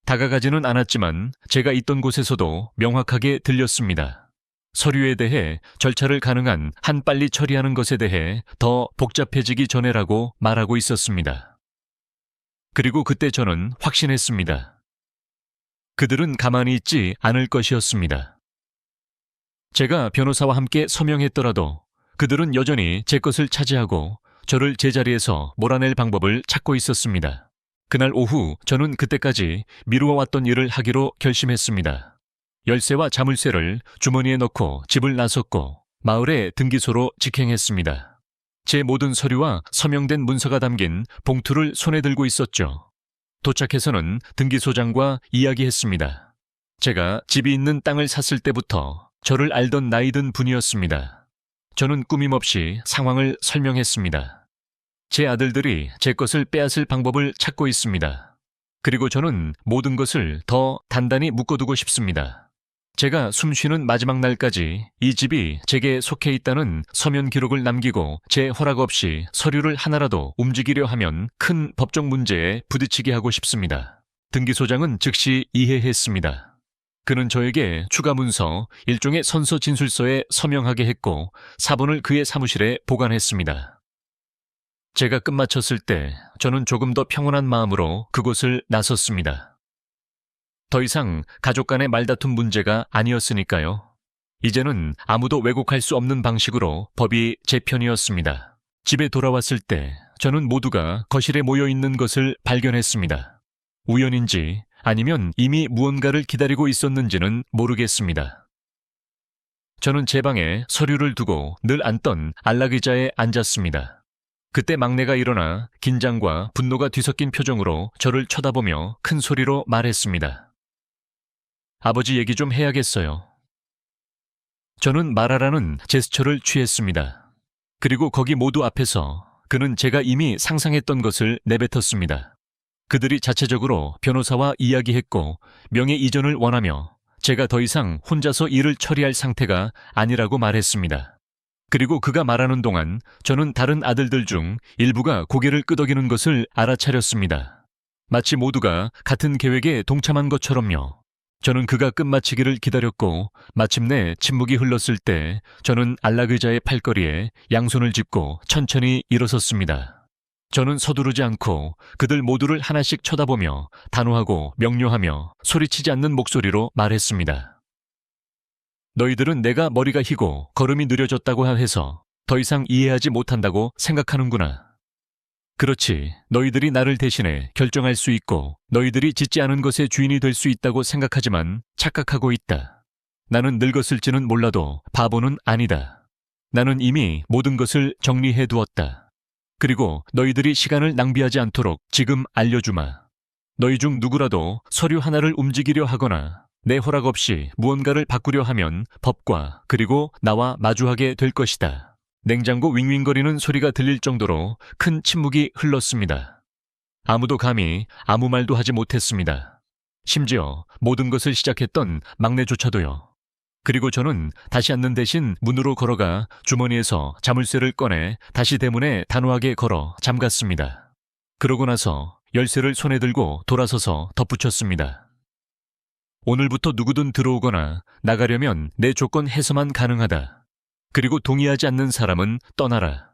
다가가지는 않았지만 제가 있던 곳에서도 명확하게 들렸습니다. 서류에 대해 절차를 가능한 한 빨리 처리하는 것에 대해 더 복잡해지기 전에라고 말하고 있었습니다. 그리고 그때 저는 확신했습니다. 그들은 가만히 있지 않을 것이었습니다. 제가 변호사와 함께 서명했더라도 그들은 여전히 제 것을 차지하고 저를 제자리에서 몰아낼 방법을 찾고 있었습니다. 그날 오후 저는 그때까지 미루어왔던 일을 하기로 결심했습니다. 열쇠와 자물쇠를 주머니에 넣고 집을 나섰고 마을의 등기소로 직행했습니다. 제 모든 서류와 서명된 문서가 담긴 봉투를 손에 들고 있었죠. 도착해서는 등기소장과 이야기했습니다. 제가 집이 있는 땅을 샀을 때부터 저를 알던 나이든 분이었습니다. 저는 꾸밈없이 상황을 설명했습니다. 제 아들들이 제 것을 빼앗을 방법을 찾고 있습니다. 그리고 저는 모든 것을 더 단단히 묶어두고 싶습니다. 제가 숨쉬는 마지막 날까지 이 집이 제게 속해 있다는 서면 기록을 남기고 제 허락 없이 서류를 하나라도 움직이려 하면 큰 법적 문제에 부딪히게 하고 싶습니다. 등기소장은 즉시 이해했습니다. 그는 저에게 추가 문서, 일종의 선서 진술서에 서명하게 했고 사본을 그의 사무실에 보관했습니다. 제가 끝마쳤을 때 저는 조금 더 평온한 마음으로 그곳을 나섰습니다. 더 이상 가족 간의 말다툼 문제가 아니었으니까요. 이제는 아무도 왜곡할 수 없는 방식으로 법이 제 편이었습니다. 집에 돌아왔을 때 저는 모두가 거실에 모여 있는 것을 발견했습니다. 우연인지 아니면 이미 무언가를 기다리고 있었는지는 모르겠습니다. 저는 제 방에 서류를 두고 늘 앉던 안락의자에 앉았습니다. 그때 막내가 일어나 긴장과 분노가 뒤섞인 표정으로 저를 쳐다보며 큰 소리로 말했습니다. 아버지 얘기 좀 해야겠어요. 저는 말하라는 제스처를 취했습니다. 그리고 거기 모두 앞에서 그는 제가 이미 상상했던 것을 내뱉었습니다. 그들이 자체적으로 변호사와 이야기했고 명예 이전을 원하며 제가 더 이상 혼자서 일을 처리할 상태가 아니라고 말했습니다. 그리고 그가 말하는 동안 저는 다른 아들들 중 일부가 고개를 끄덕이는 것을 알아차렸습니다. 마치 모두가 같은 계획에 동참한 것처럼요. 저는 그가 끝마치기를 기다렸고 마침내 침묵이 흘렀을 때 저는 안락의자의 팔걸이에 양손을 짚고 천천히 일어섰습니다. 저는 서두르지 않고 그들 모두를 하나씩 쳐다보며 단호하고 명료하며 소리치지 않는 목소리로 말했습니다. 너희들은 내가 머리가 희고 걸음이 느려졌다고 해서 더 이상 이해하지 못한다고 생각하는구나. 그렇지, 너희들이 나를 대신해 결정할 수 있고 너희들이 짓지 않은 것의 주인이 될 수 있다고 생각하지만 착각하고 있다. 나는 늙었을지는 몰라도 바보는 아니다. 나는 이미 모든 것을 정리해 두었다. 그리고 너희들이 시간을 낭비하지 않도록 지금 알려주마. 너희 중 누구라도 서류 하나를 움직이려 하거나 내 허락 없이 무언가를 바꾸려 하면 법과 그리고 나와 마주하게 될 것이다. 냉장고 윙윙거리는 소리가 들릴 정도로 큰 침묵이 흘렀습니다. 아무도 감히 아무 말도 하지 못했습니다. 심지어 모든 것을 시작했던 막내조차도요. 그리고 저는 다시 앉는 대신 문으로 걸어가 주머니에서 자물쇠를 꺼내 다시 대문에 단호하게 걸어 잠갔습니다. 그러고 나서 열쇠를 손에 들고 돌아서서 덧붙였습니다. 오늘부터 누구든 들어오거나 나가려면 내 조건 해서만 가능하다. 그리고 동의하지 않는 사람은 떠나라.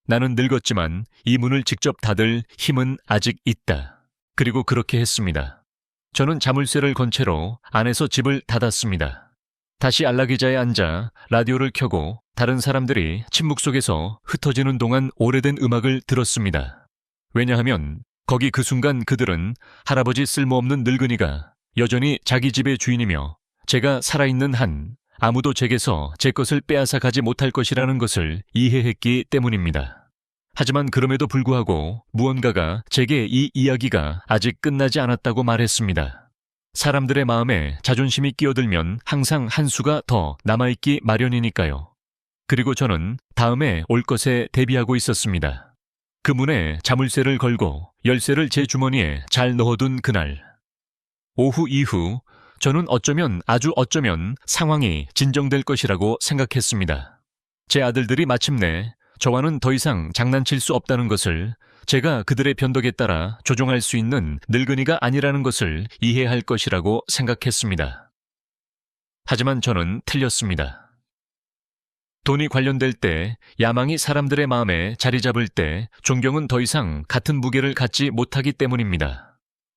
나는 늙었지만 이 문을 직접 닫을 힘은 아직 있다. 그리고 그렇게 했습니다. 저는 자물쇠를 건 채로 안에서 집을 닫았습니다. 다시 안락의자에 앉아 라디오를 켜고 다른 사람들이 침묵 속에서 흩어지는 동안 오래된 음악을 들었습니다. 왜냐하면 거기 그 순간 그들은 할아버지 쓸모없는 늙은이가 여전히 자기 집의 주인이며 제가 살아있는 한 아무도 제게서 제 것을 빼앗아 가지 못할 것이라는 것을 이해했기 때문입니다. 하지만 그럼에도 불구하고 무언가가 제게 이 이야기가 아직 끝나지 않았다고 말했습니다. 사람들의 마음에 자존심이 끼어들면 항상 한 수가 더 남아있기 마련이니까요. 그리고 저는 다음에 올 것에 대비하고 있었습니다. 그 문에 자물쇠를 걸고 열쇠를 제 주머니에 잘 넣어둔 그날. 오후 이후 저는 아주 어쩌면 상황이 진정될 것이라고 생각했습니다. 제 아들들이 마침내 저와는 더 이상 장난칠 수 없다는 것을, 제가 그들의 변덕에 따라 조종할 수 있는 늙은이가 아니라는 것을 이해할 것이라고 생각했습니다. 하지만 저는 틀렸습니다. 돈이 관련될 때, 야망이 사람들의 마음에 자리 잡을 때 존경은 더 이상 같은 무게를 갖지 못하기 때문입니다.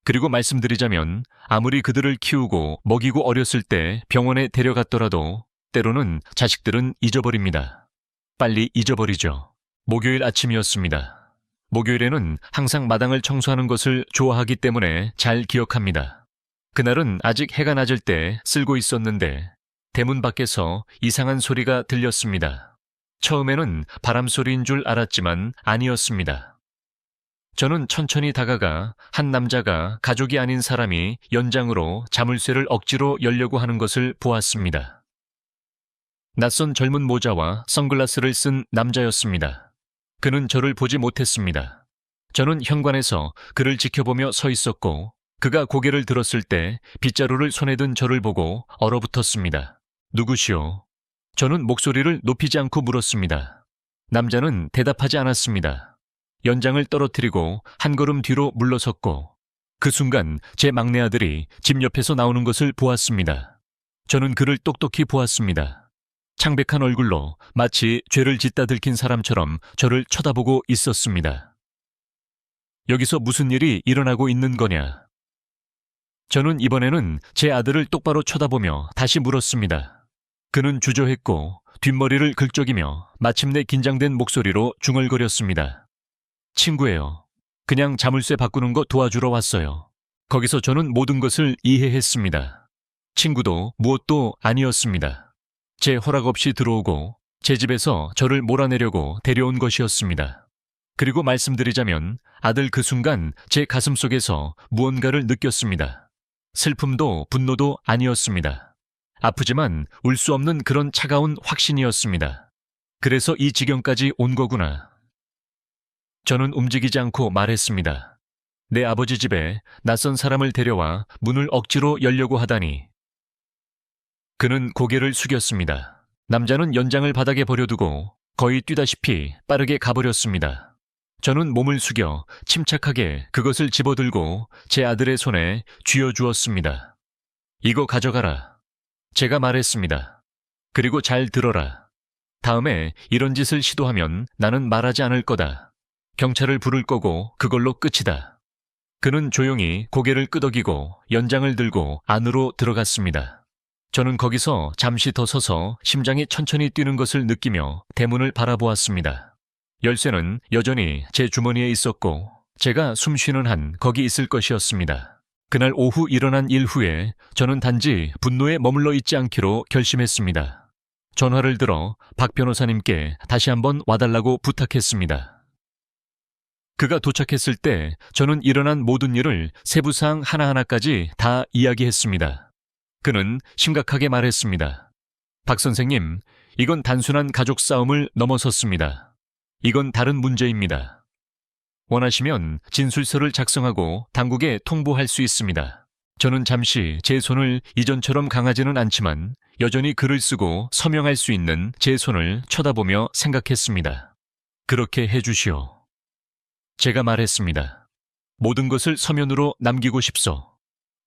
그리고 말씀드리자면 아무리 그들을 키우고 먹이고 어렸을 때 병원에 데려갔더라도 때로는 자식들은 잊어버립니다. 빨리 잊어버리죠. 목요일 아침이었습니다. 목요일에는 항상 마당을 청소하는 것을 좋아하기 때문에 잘 기억합니다. 그날은 아직 해가 낮을 때 쓸고 있었는데 대문 밖에서 이상한 소리가 들렸습니다. 처음에는 바람 소리인 줄 알았지만 아니었습니다. 저는 천천히 다가가 한 남자가 가족이 아닌 사람이 연장으로 자물쇠를 억지로 열려고 하는 것을 보았습니다. 낯선 젊은 모자와 선글라스를 쓴 남자였습니다. 그는 저를 보지 못했습니다. 저는 현관에서 그를 지켜보며 서 있었고 그가 고개를 들었을 때 빗자루를 손에 든 저를 보고 얼어붙었습니다. 누구시오? 저는 목소리를 높이지 않고 물었습니다. 남자는 대답하지 않았습니다. 연장을 떨어뜨리고 한 걸음 뒤로 물러섰고 그 순간 제 막내 아들이 집 옆에서 나오는 것을 보았습니다. 저는 그를 똑똑히 보았습니다. 창백한 얼굴로 마치 죄를 짓다 들킨 사람처럼 저를 쳐다보고 있었습니다. 여기서 무슨 일이 일어나고 있는 거냐? 저는 이번에는 제 아들을 똑바로 쳐다보며 다시 물었습니다. 그는 주저했고 뒷머리를 긁적이며 마침내 긴장된 목소리로 중얼거렸습니다. 친구예요. 그냥 자물쇠 바꾸는 거 도와주러 왔어요. 거기서 저는 모든 것을 이해했습니다. 친구도 무엇도 아니었습니다. 제 허락 없이 들어오고 제 집에서 저를 몰아내려고 데려온 것이었습니다. 그리고 말씀드리자면 아들 그 순간 제 가슴속에서 무언가를 느꼈습니다. 슬픔도 분노도 아니었습니다. 아프지만 울 수 없는 그런 차가운 확신이었습니다. 그래서 이 지경까지 온 거구나. 저는 움직이지 않고 말했습니다. 내 아버지 집에 낯선 사람을 데려와 문을 억지로 열려고 하다니. 그는 고개를 숙였습니다. 남자는 연장을 바닥에 버려두고 거의 뛰다시피 빠르게 가버렸습니다. 저는 몸을 숙여 침착하게 그것을 집어들고 제 아들의 손에 쥐어주었습니다. 이거 가져가라. 제가 말했습니다. 그리고 잘 들어라. 다음에 이런 짓을 시도하면 나는 말하지 않을 거다. 경찰을 부를 거고 그걸로 끝이다. 그는 조용히 고개를 끄덕이고 연장을 들고 안으로 들어갔습니다. 저는 거기서 잠시 더 서서 심장이 천천히 뛰는 것을 느끼며 대문을 바라보았습니다. 열쇠는 여전히 제 주머니에 있었고 제가 숨 쉬는 한 거기 있을 것이었습니다. 그날 오후 일어난 일 후에 저는 단지 분노에 머물러 있지 않기로 결심했습니다. 전화를 들어 박 변호사님께 다시 한번 와달라고 부탁했습니다. 그가 도착했을 때 저는 일어난 모든 일을 세부사항 하나하나까지 다 이야기했습니다. 그는 심각하게 말했습니다. 박 선생님, 이건 단순한 가족 싸움을 넘어섰습니다. 이건 다른 문제입니다. 원하시면 진술서를 작성하고 당국에 통보할 수 있습니다. 저는 잠시 제 손을 이전처럼 강하지는 않지만 여전히 글을 쓰고 서명할 수 있는 제 손을 쳐다보며 생각했습니다. 그렇게 해주시오. 제가 말했습니다. 모든 것을 서면으로 남기고 싶소.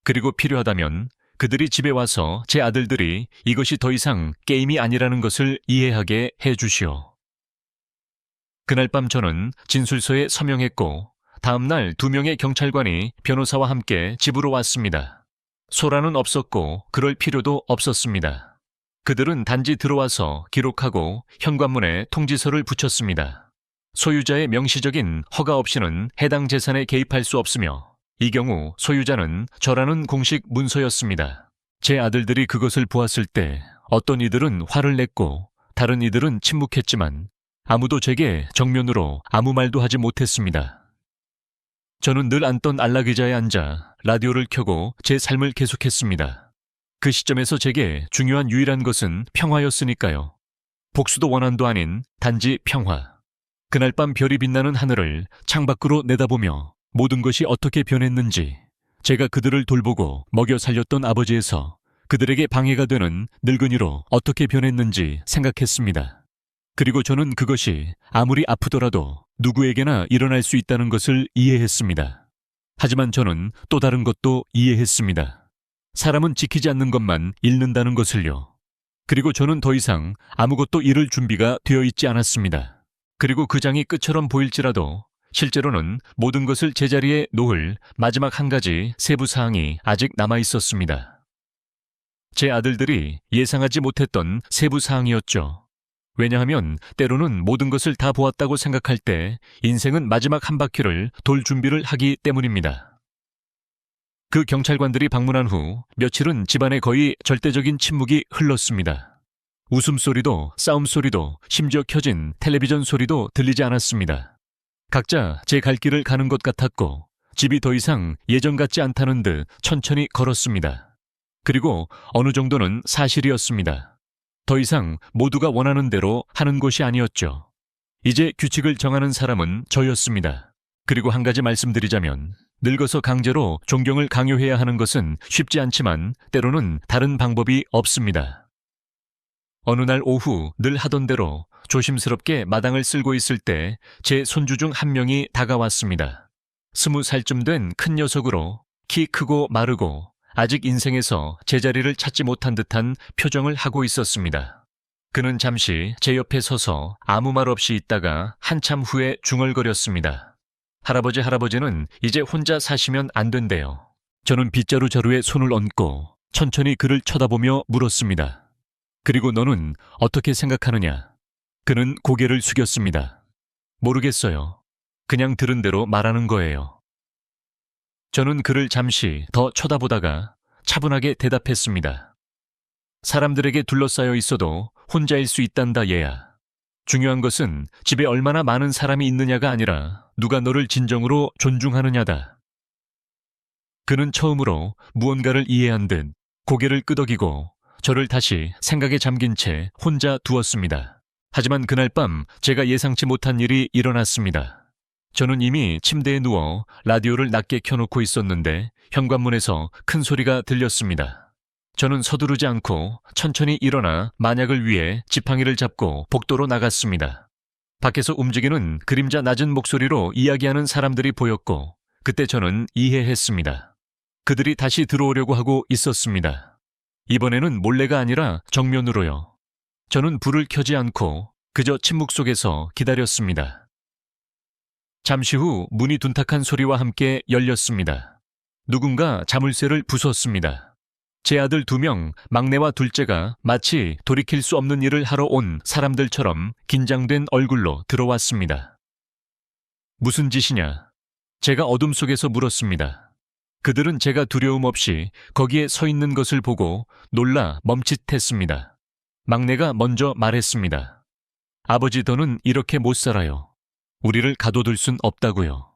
그리고 필요하다면 그들이 집에 와서 제 아들들이 이것이 더 이상 게임이 아니라는 것을 이해하게 해주시오. 그날 밤 저는 진술서에 서명했고 다음날 2명의 경찰관이 변호사와 함께 집으로 왔습니다. 소란은 없었고 그럴 필요도 없었습니다. 그들은 단지 들어와서 기록하고 현관문에 통지서를 붙였습니다. 소유자의 명시적인 허가 없이는 해당 재산에 개입할 수 없으며 이 경우 소유자는 저라는 공식 문서였습니다. 제 아들들이 그것을 보았을 때 어떤 이들은 화를 냈고 다른 이들은 침묵했지만 아무도 제게 정면으로 아무 말도 하지 못했습니다. 저는 늘 앉던 안락의자에 앉아 라디오를 켜고 제 삶을 계속했습니다. 그 시점에서 제게 중요한 유일한 것은 평화였으니까요. 복수도 원한도 아닌 단지 평화. 그날 밤 별이 빛나는 하늘을 창밖으로 내다보며 모든 것이 어떻게 변했는지, 제가 그들을 돌보고 먹여 살렸던 아버지에서 그들에게 방해가 되는 늙은이로 어떻게 변했는지 생각했습니다. 그리고 저는 그것이 아무리 아프더라도 누구에게나 일어날 수 있다는 것을 이해했습니다. 하지만 저는 또 다른 것도 이해했습니다. 사람은 지키지 않는 것만 잃는다는 것을요. 그리고 저는 더 이상 아무것도 잃을 준비가 되어 있지 않았습니다. 그리고 그 장이 끝처럼 보일지라도 실제로는 모든 것을 제자리에 놓을 마지막 한 가지 세부 사항이 아직 남아 있었습니다. 제 아들들이 예상하지 못했던 세부 사항이었죠. 왜냐하면 때로는 모든 것을 다 보았다고 생각할 때 인생은 마지막 한 바퀴를 돌 준비를 하기 때문입니다. 그 경찰관들이 방문한 후 며칠은 집안에 거의 절대적인 침묵이 흘렀습니다. 웃음소리도 싸움소리도 심지어 켜진 텔레비전 소리도 들리지 않았습니다. 각자 제 갈 길을 가는 것 같았고 집이 더 이상 예전 같지 않다는 듯 천천히 걸었습니다. 그리고 어느 정도는 사실이었습니다. 더 이상 모두가 원하는 대로 하는 곳이 아니었죠. 이제 규칙을 정하는 사람은 저였습니다. 그리고 한 가지 말씀드리자면 늙어서 강제로 존경을 강요해야 하는 것은 쉽지 않지만 때로는 다른 방법이 없습니다. 어느 날 오후 늘 하던 대로 조심스럽게 마당을 쓸고 있을 때 제 손주 중 한 명이 다가왔습니다. 20살쯤 된 큰 녀석으로 키 크고 마르고 아직 인생에서 제자리를 찾지 못한 듯한 표정을 하고 있었습니다. 그는 잠시 제 옆에 서서 아무 말 없이 있다가 한참 후에 중얼거렸습니다. 할아버지는 이제 혼자 사시면 안 된대요. 저는 빗자루 자루에 손을 얹고 천천히 그를 쳐다보며 물었습니다. 그리고 너는 어떻게 생각하느냐? 그는 고개를 숙였습니다. 모르겠어요. 그냥 들은 대로 말하는 거예요. 저는 그를 잠시 더 쳐다보다가 차분하게 대답했습니다. 사람들에게 둘러싸여 있어도 혼자일 수 있단다, 얘야. 중요한 것은 집에 얼마나 많은 사람이 있느냐가 아니라 누가 너를 진정으로 존중하느냐다. 그는 처음으로 무언가를 이해한 듯 고개를 끄덕이고 저를 다시 생각에 잠긴 채 혼자 두었습니다. 하지만 그날 밤 제가 예상치 못한 일이 일어났습니다. 저는 이미 침대에 누워 라디오를 낮게 켜놓고 있었는데 현관문에서 큰 소리가 들렸습니다. 저는 서두르지 않고 천천히 일어나 만약을 위해 지팡이를 잡고 복도로 나갔습니다. 밖에서 움직이는 그림자 낮은 목소리로 이야기하는 사람들이 보였고 그때 저는 이해했습니다. 그들이 다시 들어오려고 하고 있었습니다. 이번에는 몰래가 아니라 정면으로요. 저는 불을 켜지 않고 그저 침묵 속에서 기다렸습니다. 잠시 후 문이 둔탁한 소리와 함께 열렸습니다. 누군가 자물쇠를 부쉈습니다. 제 아들 2명, 막내와 둘째가 마치 돌이킬 수 없는 일을 하러 온 사람들처럼 긴장된 얼굴로 들어왔습니다. 무슨 짓이냐? 제가 어둠 속에서 물었습니다. 그들은 제가 두려움 없이 거기에 서 있는 것을 보고 놀라 멈칫했습니다. 막내가 먼저 말했습니다. 아버지, 더는 이렇게 못 살아요. 우리를 가둬둘 순 없다고요.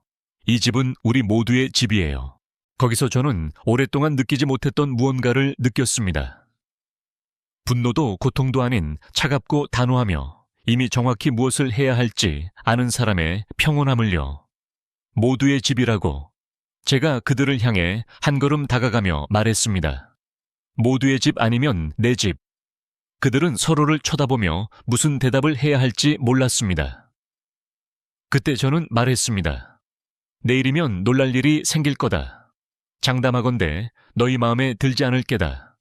이 집은 우리 모두의 집이에요. 거기서 저는 오랫동안 느끼지 못했던 무언가를 느꼈습니다. 분노도 고통도 아닌 차갑고 단호하며 이미 정확히 무엇을 해야 할지 아는 사람의 평온함을요. 모두의 집이라고 제가 그들을 향해 한 걸음 다가가며 말했습니다. 모두의 집 아니면 내 집. 그들은 서로를 쳐다보며 무슨 대답을 해야 할지 몰랐습니다. 그때 저는 말했습니다. 내일이면 놀랄 일이 생길 거다. 장담하건대 너희 마음에 들지 않을 게다.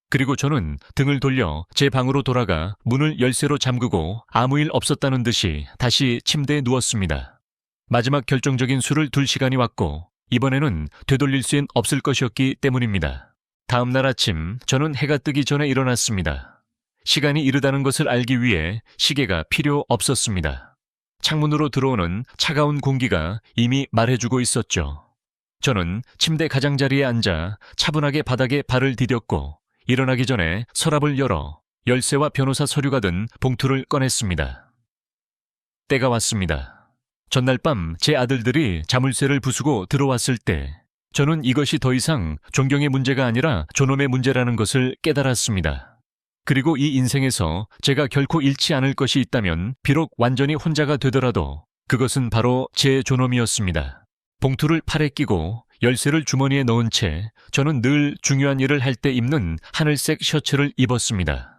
그리고 저는 등을 돌려 제 방으로 돌아가 문을 열쇠로 잠그고 아무 일 없었다는 듯이 다시 침대에 누웠습니다. 마지막 결정적인 수를 둘 시간이 왔고 이번에는 되돌릴 수는 없을 것이었기 때문입니다. 다음 날 아침 저는 해가 뜨기 전에 일어났습니다. 시간이 이르다는 것을 알기 위해 시계가 필요 없었습니다. 창문으로 들어오는 차가운 공기가 이미 말해주고 있었죠. 저는 침대 가장자리에 앉아 차분하게 바닥에 발을 디뎠고 일어나기 전에 서랍을 열어 열쇠와 변호사 서류가 든 봉투를 꺼냈습니다. 때가 왔습니다. 전날 밤 제 아들들이 자물쇠를 부수고 들어왔을 때 저는 이것이 더 이상 존경의 문제가 아니라 존엄의 문제라는 것을 깨달았습니다. 그리고 이 인생에서 제가 결코 잃지 않을 것이 있다면 비록 완전히 혼자가 되더라도 그것은 바로 제 존엄이었습니다. 봉투를 팔에 끼고 열쇠를 주머니에 넣은 채 저는 늘 중요한 일을 할 때 입는 하늘색 셔츠를 입었습니다.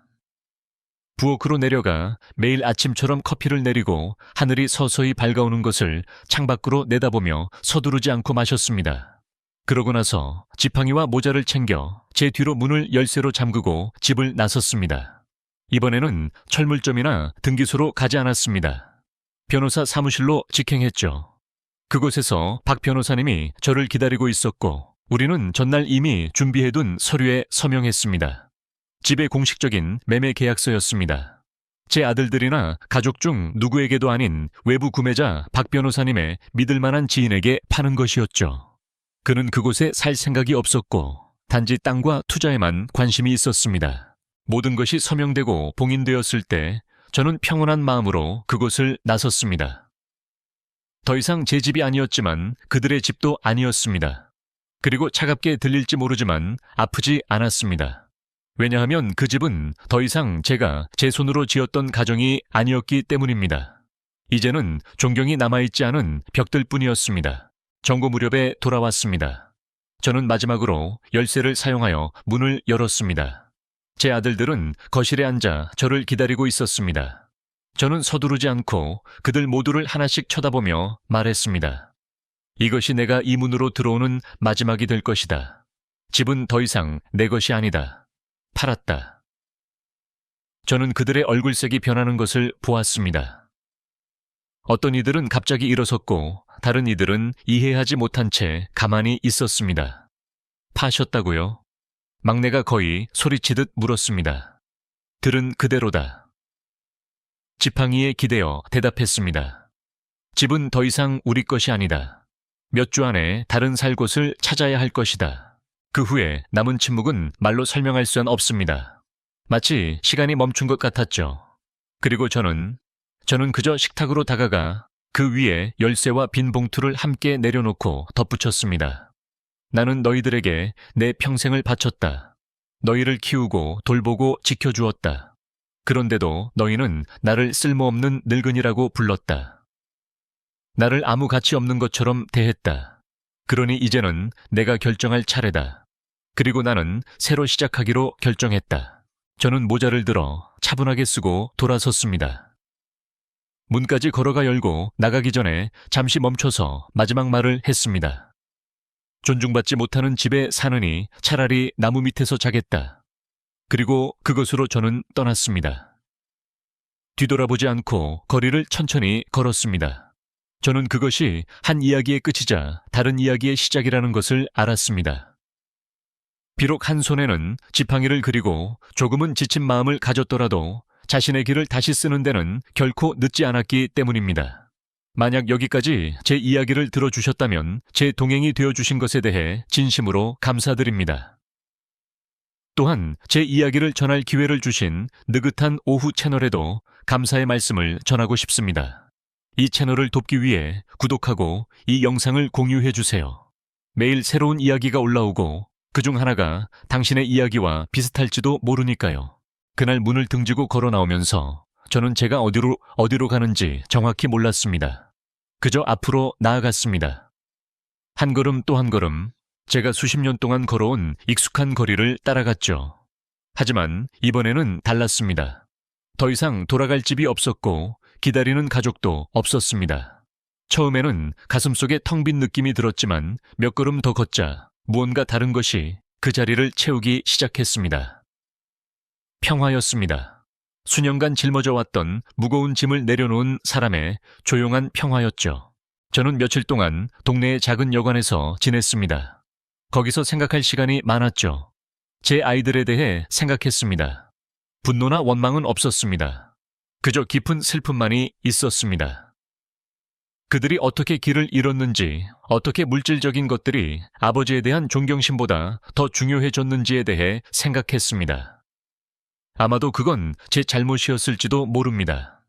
부엌으로 내려가 매일 아침처럼 커피를 내리고 하늘이 서서히 밝아오는 것을 창밖으로 내다보며 서두르지 않고 마셨습니다. 그러고 나서 지팡이와 모자를 챙겨 제 뒤로 문을 열쇠로 잠그고 집을 나섰습니다. 이번에는 철물점이나 등기소로 가지 않았습니다. 변호사 사무실로 직행했죠. 그곳에서 박 변호사님이 저를 기다리고 있었고 우리는 전날 이미 준비해둔 서류에 서명했습니다. 집의 공식적인 매매 계약서였습니다. 제 아들들이나 가족 중 누구에게도 아닌 외부 구매자 박 변호사님의 믿을 만한 지인에게 파는 것이었죠. 그는 그곳에 살 생각이 없었고 단지 땅과 투자에만 관심이 있었습니다. 모든 것이 서명되고 봉인되었을 때 저는 평온한 마음으로 그곳을 나섰습니다. 더 이상 제 집이 아니었지만 그들의 집도 아니었습니다. 그리고 차갑게 들릴지 모르지만 아프지 않았습니다. 왜냐하면 그 집은 더 이상 제가 제 손으로 지었던 가정이 아니었기 때문입니다. 이제는 존경이 남아있지 않은 벽들뿐이었습니다. 정고 무렵에 돌아왔습니다. 저는 마지막으로 열쇠를 사용하여 문을 열었습니다. 제 아들들은 거실에 앉아 저를 기다리고 있었습니다. 저는 서두르지 않고 그들 모두를 하나씩 쳐다보며 말했습니다. 이것이 내가 이 문으로 들어오는 마지막이 될 것이다. 집은 더 이상 내 것이 아니다. 팔았다. 저는 그들의 얼굴색이 변하는 것을 보았습니다. 어떤 이들은 갑자기 일어섰고 다른 이들은 이해하지 못한 채 가만히 있었습니다. 파셨다고요? 막내가 거의 소리치듯 물었습니다. 들은 그대로다. 지팡이에 기대어 대답했습니다. 집은 더 이상 우리 것이 아니다. 몇 주 안에 다른 살 곳을 찾아야 할 것이다. 그 후에 남은 침묵은 말로 설명할 수는 없습니다. 마치 시간이 멈춘 것 같았죠. 그리고 저는 그저 식탁으로 다가가 그 위에 열쇠와 빈 봉투를 함께 내려놓고 덧붙였습니다. 나는 너희들에게 내 평생을 바쳤다. 너희를 키우고 돌보고 지켜주었다. 그런데도 너희는 나를 쓸모없는 늙은이라고 불렀다. 나를 아무 가치 없는 것처럼 대했다. 그러니 이제는 내가 결정할 차례다. 그리고 나는 새로 시작하기로 결정했다. 저는 모자를 들어 차분하게 쓰고 돌아섰습니다. 문까지 걸어가 열고 나가기 전에 잠시 멈춰서 마지막 말을 했습니다. 존중받지 못하는 집에 사느니 차라리 나무 밑에서 자겠다. 그리고 그것으로 저는 떠났습니다. 뒤돌아보지 않고 거리를 천천히 걸었습니다. 저는 그것이 한 이야기의 끝이자 다른 이야기의 시작이라는 것을 알았습니다. 비록 한 손에는 지팡이를 그리고 조금은 지친 마음을 가졌더라도 자신의 길을 다시 쓰는 데는 결코 늦지 않았기 때문입니다. 만약 여기까지 제 이야기를 들어주셨다면 제 동행이 되어주신 것에 대해 진심으로 감사드립니다. 또한 제 이야기를 전할 기회를 주신 느긋한 오후 채널에도 감사의 말씀을 전하고 싶습니다. 이 채널을 돕기 위해 구독하고 이 영상을 공유해 주세요. 매일 새로운 이야기가 올라오고 그중 하나가 당신의 이야기와 비슷할지도 모르니까요. 그날 문을 등지고 걸어 나오면서 저는 제가 어디로 가는지 정확히 몰랐습니다. 그저 앞으로 나아갔습니다. 한 걸음 또 한 걸음 제가 수십 년 동안 걸어온 익숙한 거리를 따라갔죠. 하지만 이번에는 달랐습니다. 더 이상 돌아갈 집이 없었고 기다리는 가족도 없었습니다. 처음에는 가슴속에 텅 빈 느낌이 들었지만 몇 걸음 더 걷자 무언가 다른 것이 그 자리를 채우기 시작했습니다. 평화였습니다. 수년간 짊어져 왔던 무거운 짐을 내려놓은 사람의 조용한 평화였죠. 저는 며칠 동안 동네의 작은 여관에서 지냈습니다. 거기서 생각할 시간이 많았죠. 제 아이들에 대해 생각했습니다. 분노나 원망은 없었습니다. 그저 깊은 슬픔만이 있었습니다. 그들이 어떻게 길을 잃었는지, 어떻게 물질적인 것들이 아버지에 대한 존경심보다 더 중요해졌는지에 대해 생각했습니다. 아마도 그건 제 잘못이었을지도 모릅니다.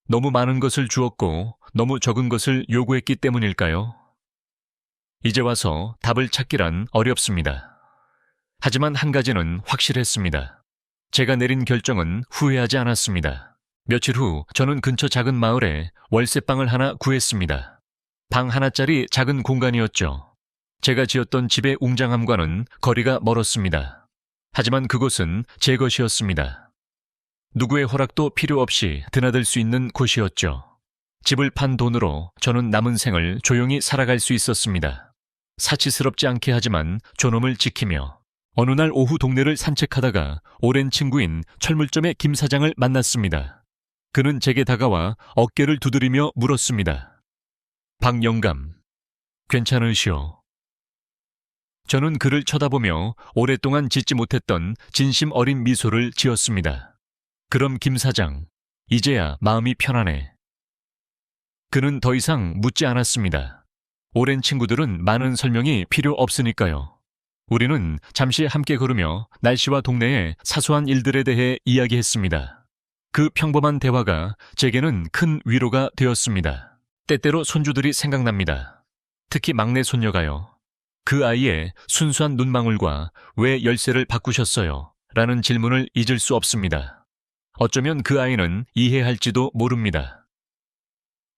너무 많은 것을 주었고 너무 적은 것을 요구했기 때문일까요? 이제 와서 답을 찾기란 어렵습니다. 하지만 한 가지는 확실했습니다. 제가 내린 결정은 후회하지 않았습니다. 며칠 후 저는 근처 작은 마을에 월세방을 하나 구했습니다. 방 하나짜리 작은 공간이었죠. 제가 지었던 집의 웅장함과는 거리가 멀었습니다. 하지만 그곳은 제 것이었습니다. 누구의 허락도 필요 없이 드나들 수 있는 곳이었죠. 집을 판 돈으로 저는 남은 생을 조용히 살아갈 수 있었습니다. 사치스럽지 않게 하지만 존엄을 지키며 어느 날 오후 동네를 산책하다가 오랜 친구인 철물점의 김 사장을 만났습니다. 그는 제게 다가와 어깨를 두드리며 물었습니다. 박 영감, 괜찮으시오? 저는 그를 쳐다보며 오랫동안 짓지 못했던 진심 어린 미소를 지었습니다. 그럼 김 사장, 이제야 마음이 편하네. 그는 더 이상 묻지 않았습니다. 오랜 친구들은 많은 설명이 필요 없으니까요. 우리는 잠시 함께 걸으며 날씨와 동네의 사소한 일들에 대해 이야기했습니다. 그 평범한 대화가 제게는 큰 위로가 되었습니다. 때때로 손주들이 생각납니다. 특히 막내 손녀가요. 그 아이의 순수한 눈망울과 왜 열쇠를 바꾸셨어요? 라는 질문을 잊을 수 없습니다. 어쩌면 그 아이는 이해할지도 모릅니다.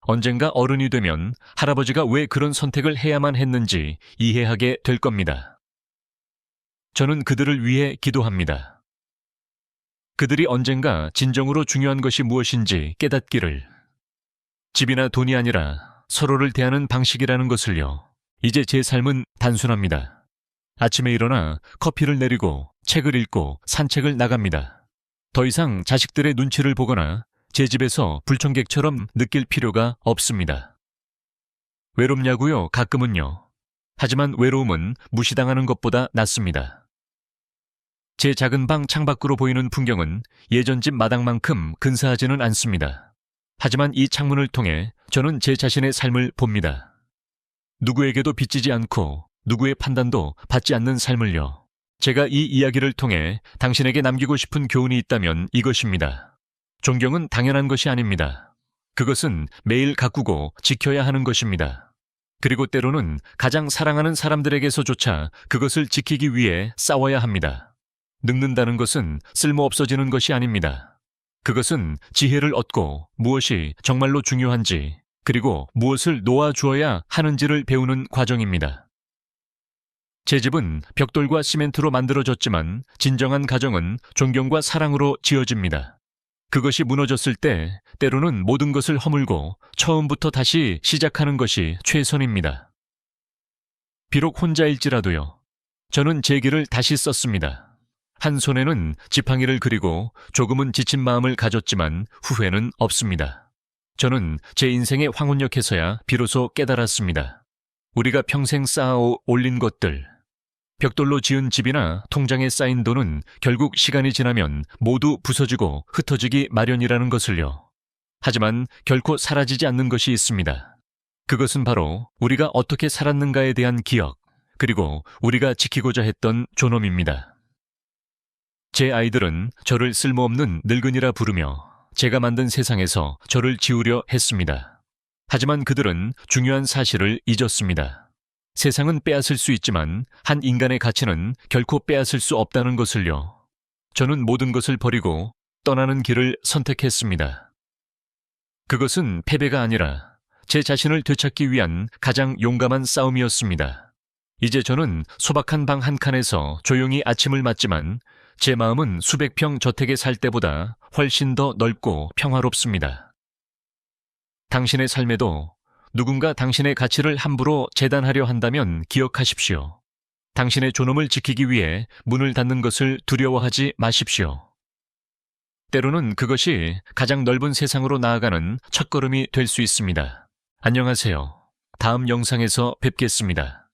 언젠가 어른이 되면 할아버지가 왜 그런 선택을 해야만 했는지 이해하게 될 겁니다. 저는 그들을 위해 기도합니다. 그들이 언젠가 진정으로 중요한 것이 무엇인지 깨닫기를. 집이나 돈이 아니라 서로를 대하는 방식이라는 것을요. 이제 제 삶은 단순합니다. 아침에 일어나 커피를 내리고 책을 읽고 산책을 나갑니다. 더 이상 자식들의 눈치를 보거나 제 집에서 불청객처럼 느낄 필요가 없습니다. 외롭냐고요? 가끔은요. 하지만 외로움은 무시당하는 것보다 낫습니다. 제 작은 방 창밖으로 보이는 풍경은 예전 집 마당만큼 근사하지는 않습니다. 하지만 이 창문을 통해 저는 제 자신의 삶을 봅니다. 누구에게도 빚지지 않고 누구의 판단도 받지 않는 삶을요. 제가 이 이야기를 통해 당신에게 남기고 싶은 교훈이 있다면 이것입니다. 존경은 당연한 것이 아닙니다. 그것은 매일 가꾸고 지켜야 하는 것입니다. 그리고 때로는 가장 사랑하는 사람들에게서조차 그것을 지키기 위해 싸워야 합니다. 늙는다는 것은 쓸모없어지는 것이 아닙니다. 그것은 지혜를 얻고 무엇이 정말로 중요한지, 그리고 무엇을 놓아주어야 하는지를 배우는 과정입니다. 제 집은 벽돌과 시멘트로 만들어졌지만 진정한 가정은 존경과 사랑으로 지어집니다. 그것이 무너졌을 때 때로는 모든 것을 허물고 처음부터 다시 시작하는 것이 최선입니다. 비록 혼자일지라도요. 저는 제 길을 다시 썼습니다. 한 손에는 지팡이를 그리고 조금은 지친 마음을 가졌지만 후회는 없습니다. 저는 제 인생의 황혼역에서야 비로소 깨달았습니다. 우리가 평생 쌓아 올린 것들, 벽돌로 지은 집이나 통장에 쌓인 돈은 결국 시간이 지나면 모두 부서지고 흩어지기 마련이라는 것을요. 하지만 결코 사라지지 않는 것이 있습니다. 그것은 바로 우리가 어떻게 살았는가에 대한 기억, 그리고 우리가 지키고자 했던 존엄입니다. 제 아이들은 저를 쓸모없는 늙은이라 부르며 제가 만든 세상에서 저를 지우려 했습니다. 하지만 그들은 중요한 사실을 잊었습니다. 세상은 빼앗을 수 있지만 한 인간의 가치는 결코 빼앗을 수 없다는 것을요. 저는 모든 것을 버리고 떠나는 길을 선택했습니다. 그것은 패배가 아니라 제 자신을 되찾기 위한 가장 용감한 싸움이었습니다. 이제 저는 소박한 방 한 칸에서 조용히 아침을 맞지만 제 마음은 수백 평 저택에 살 때보다 훨씬 더 넓고 평화롭습니다. 당신의 삶에도 누군가 당신의 가치를 함부로 재단하려 한다면 기억하십시오. 당신의 존엄을 지키기 위해 문을 닫는 것을 두려워하지 마십시오. 때로는 그것이 가장 넓은 세상으로 나아가는 첫걸음이 될 수 있습니다. 안녕하세요. 다음 영상에서 뵙겠습니다.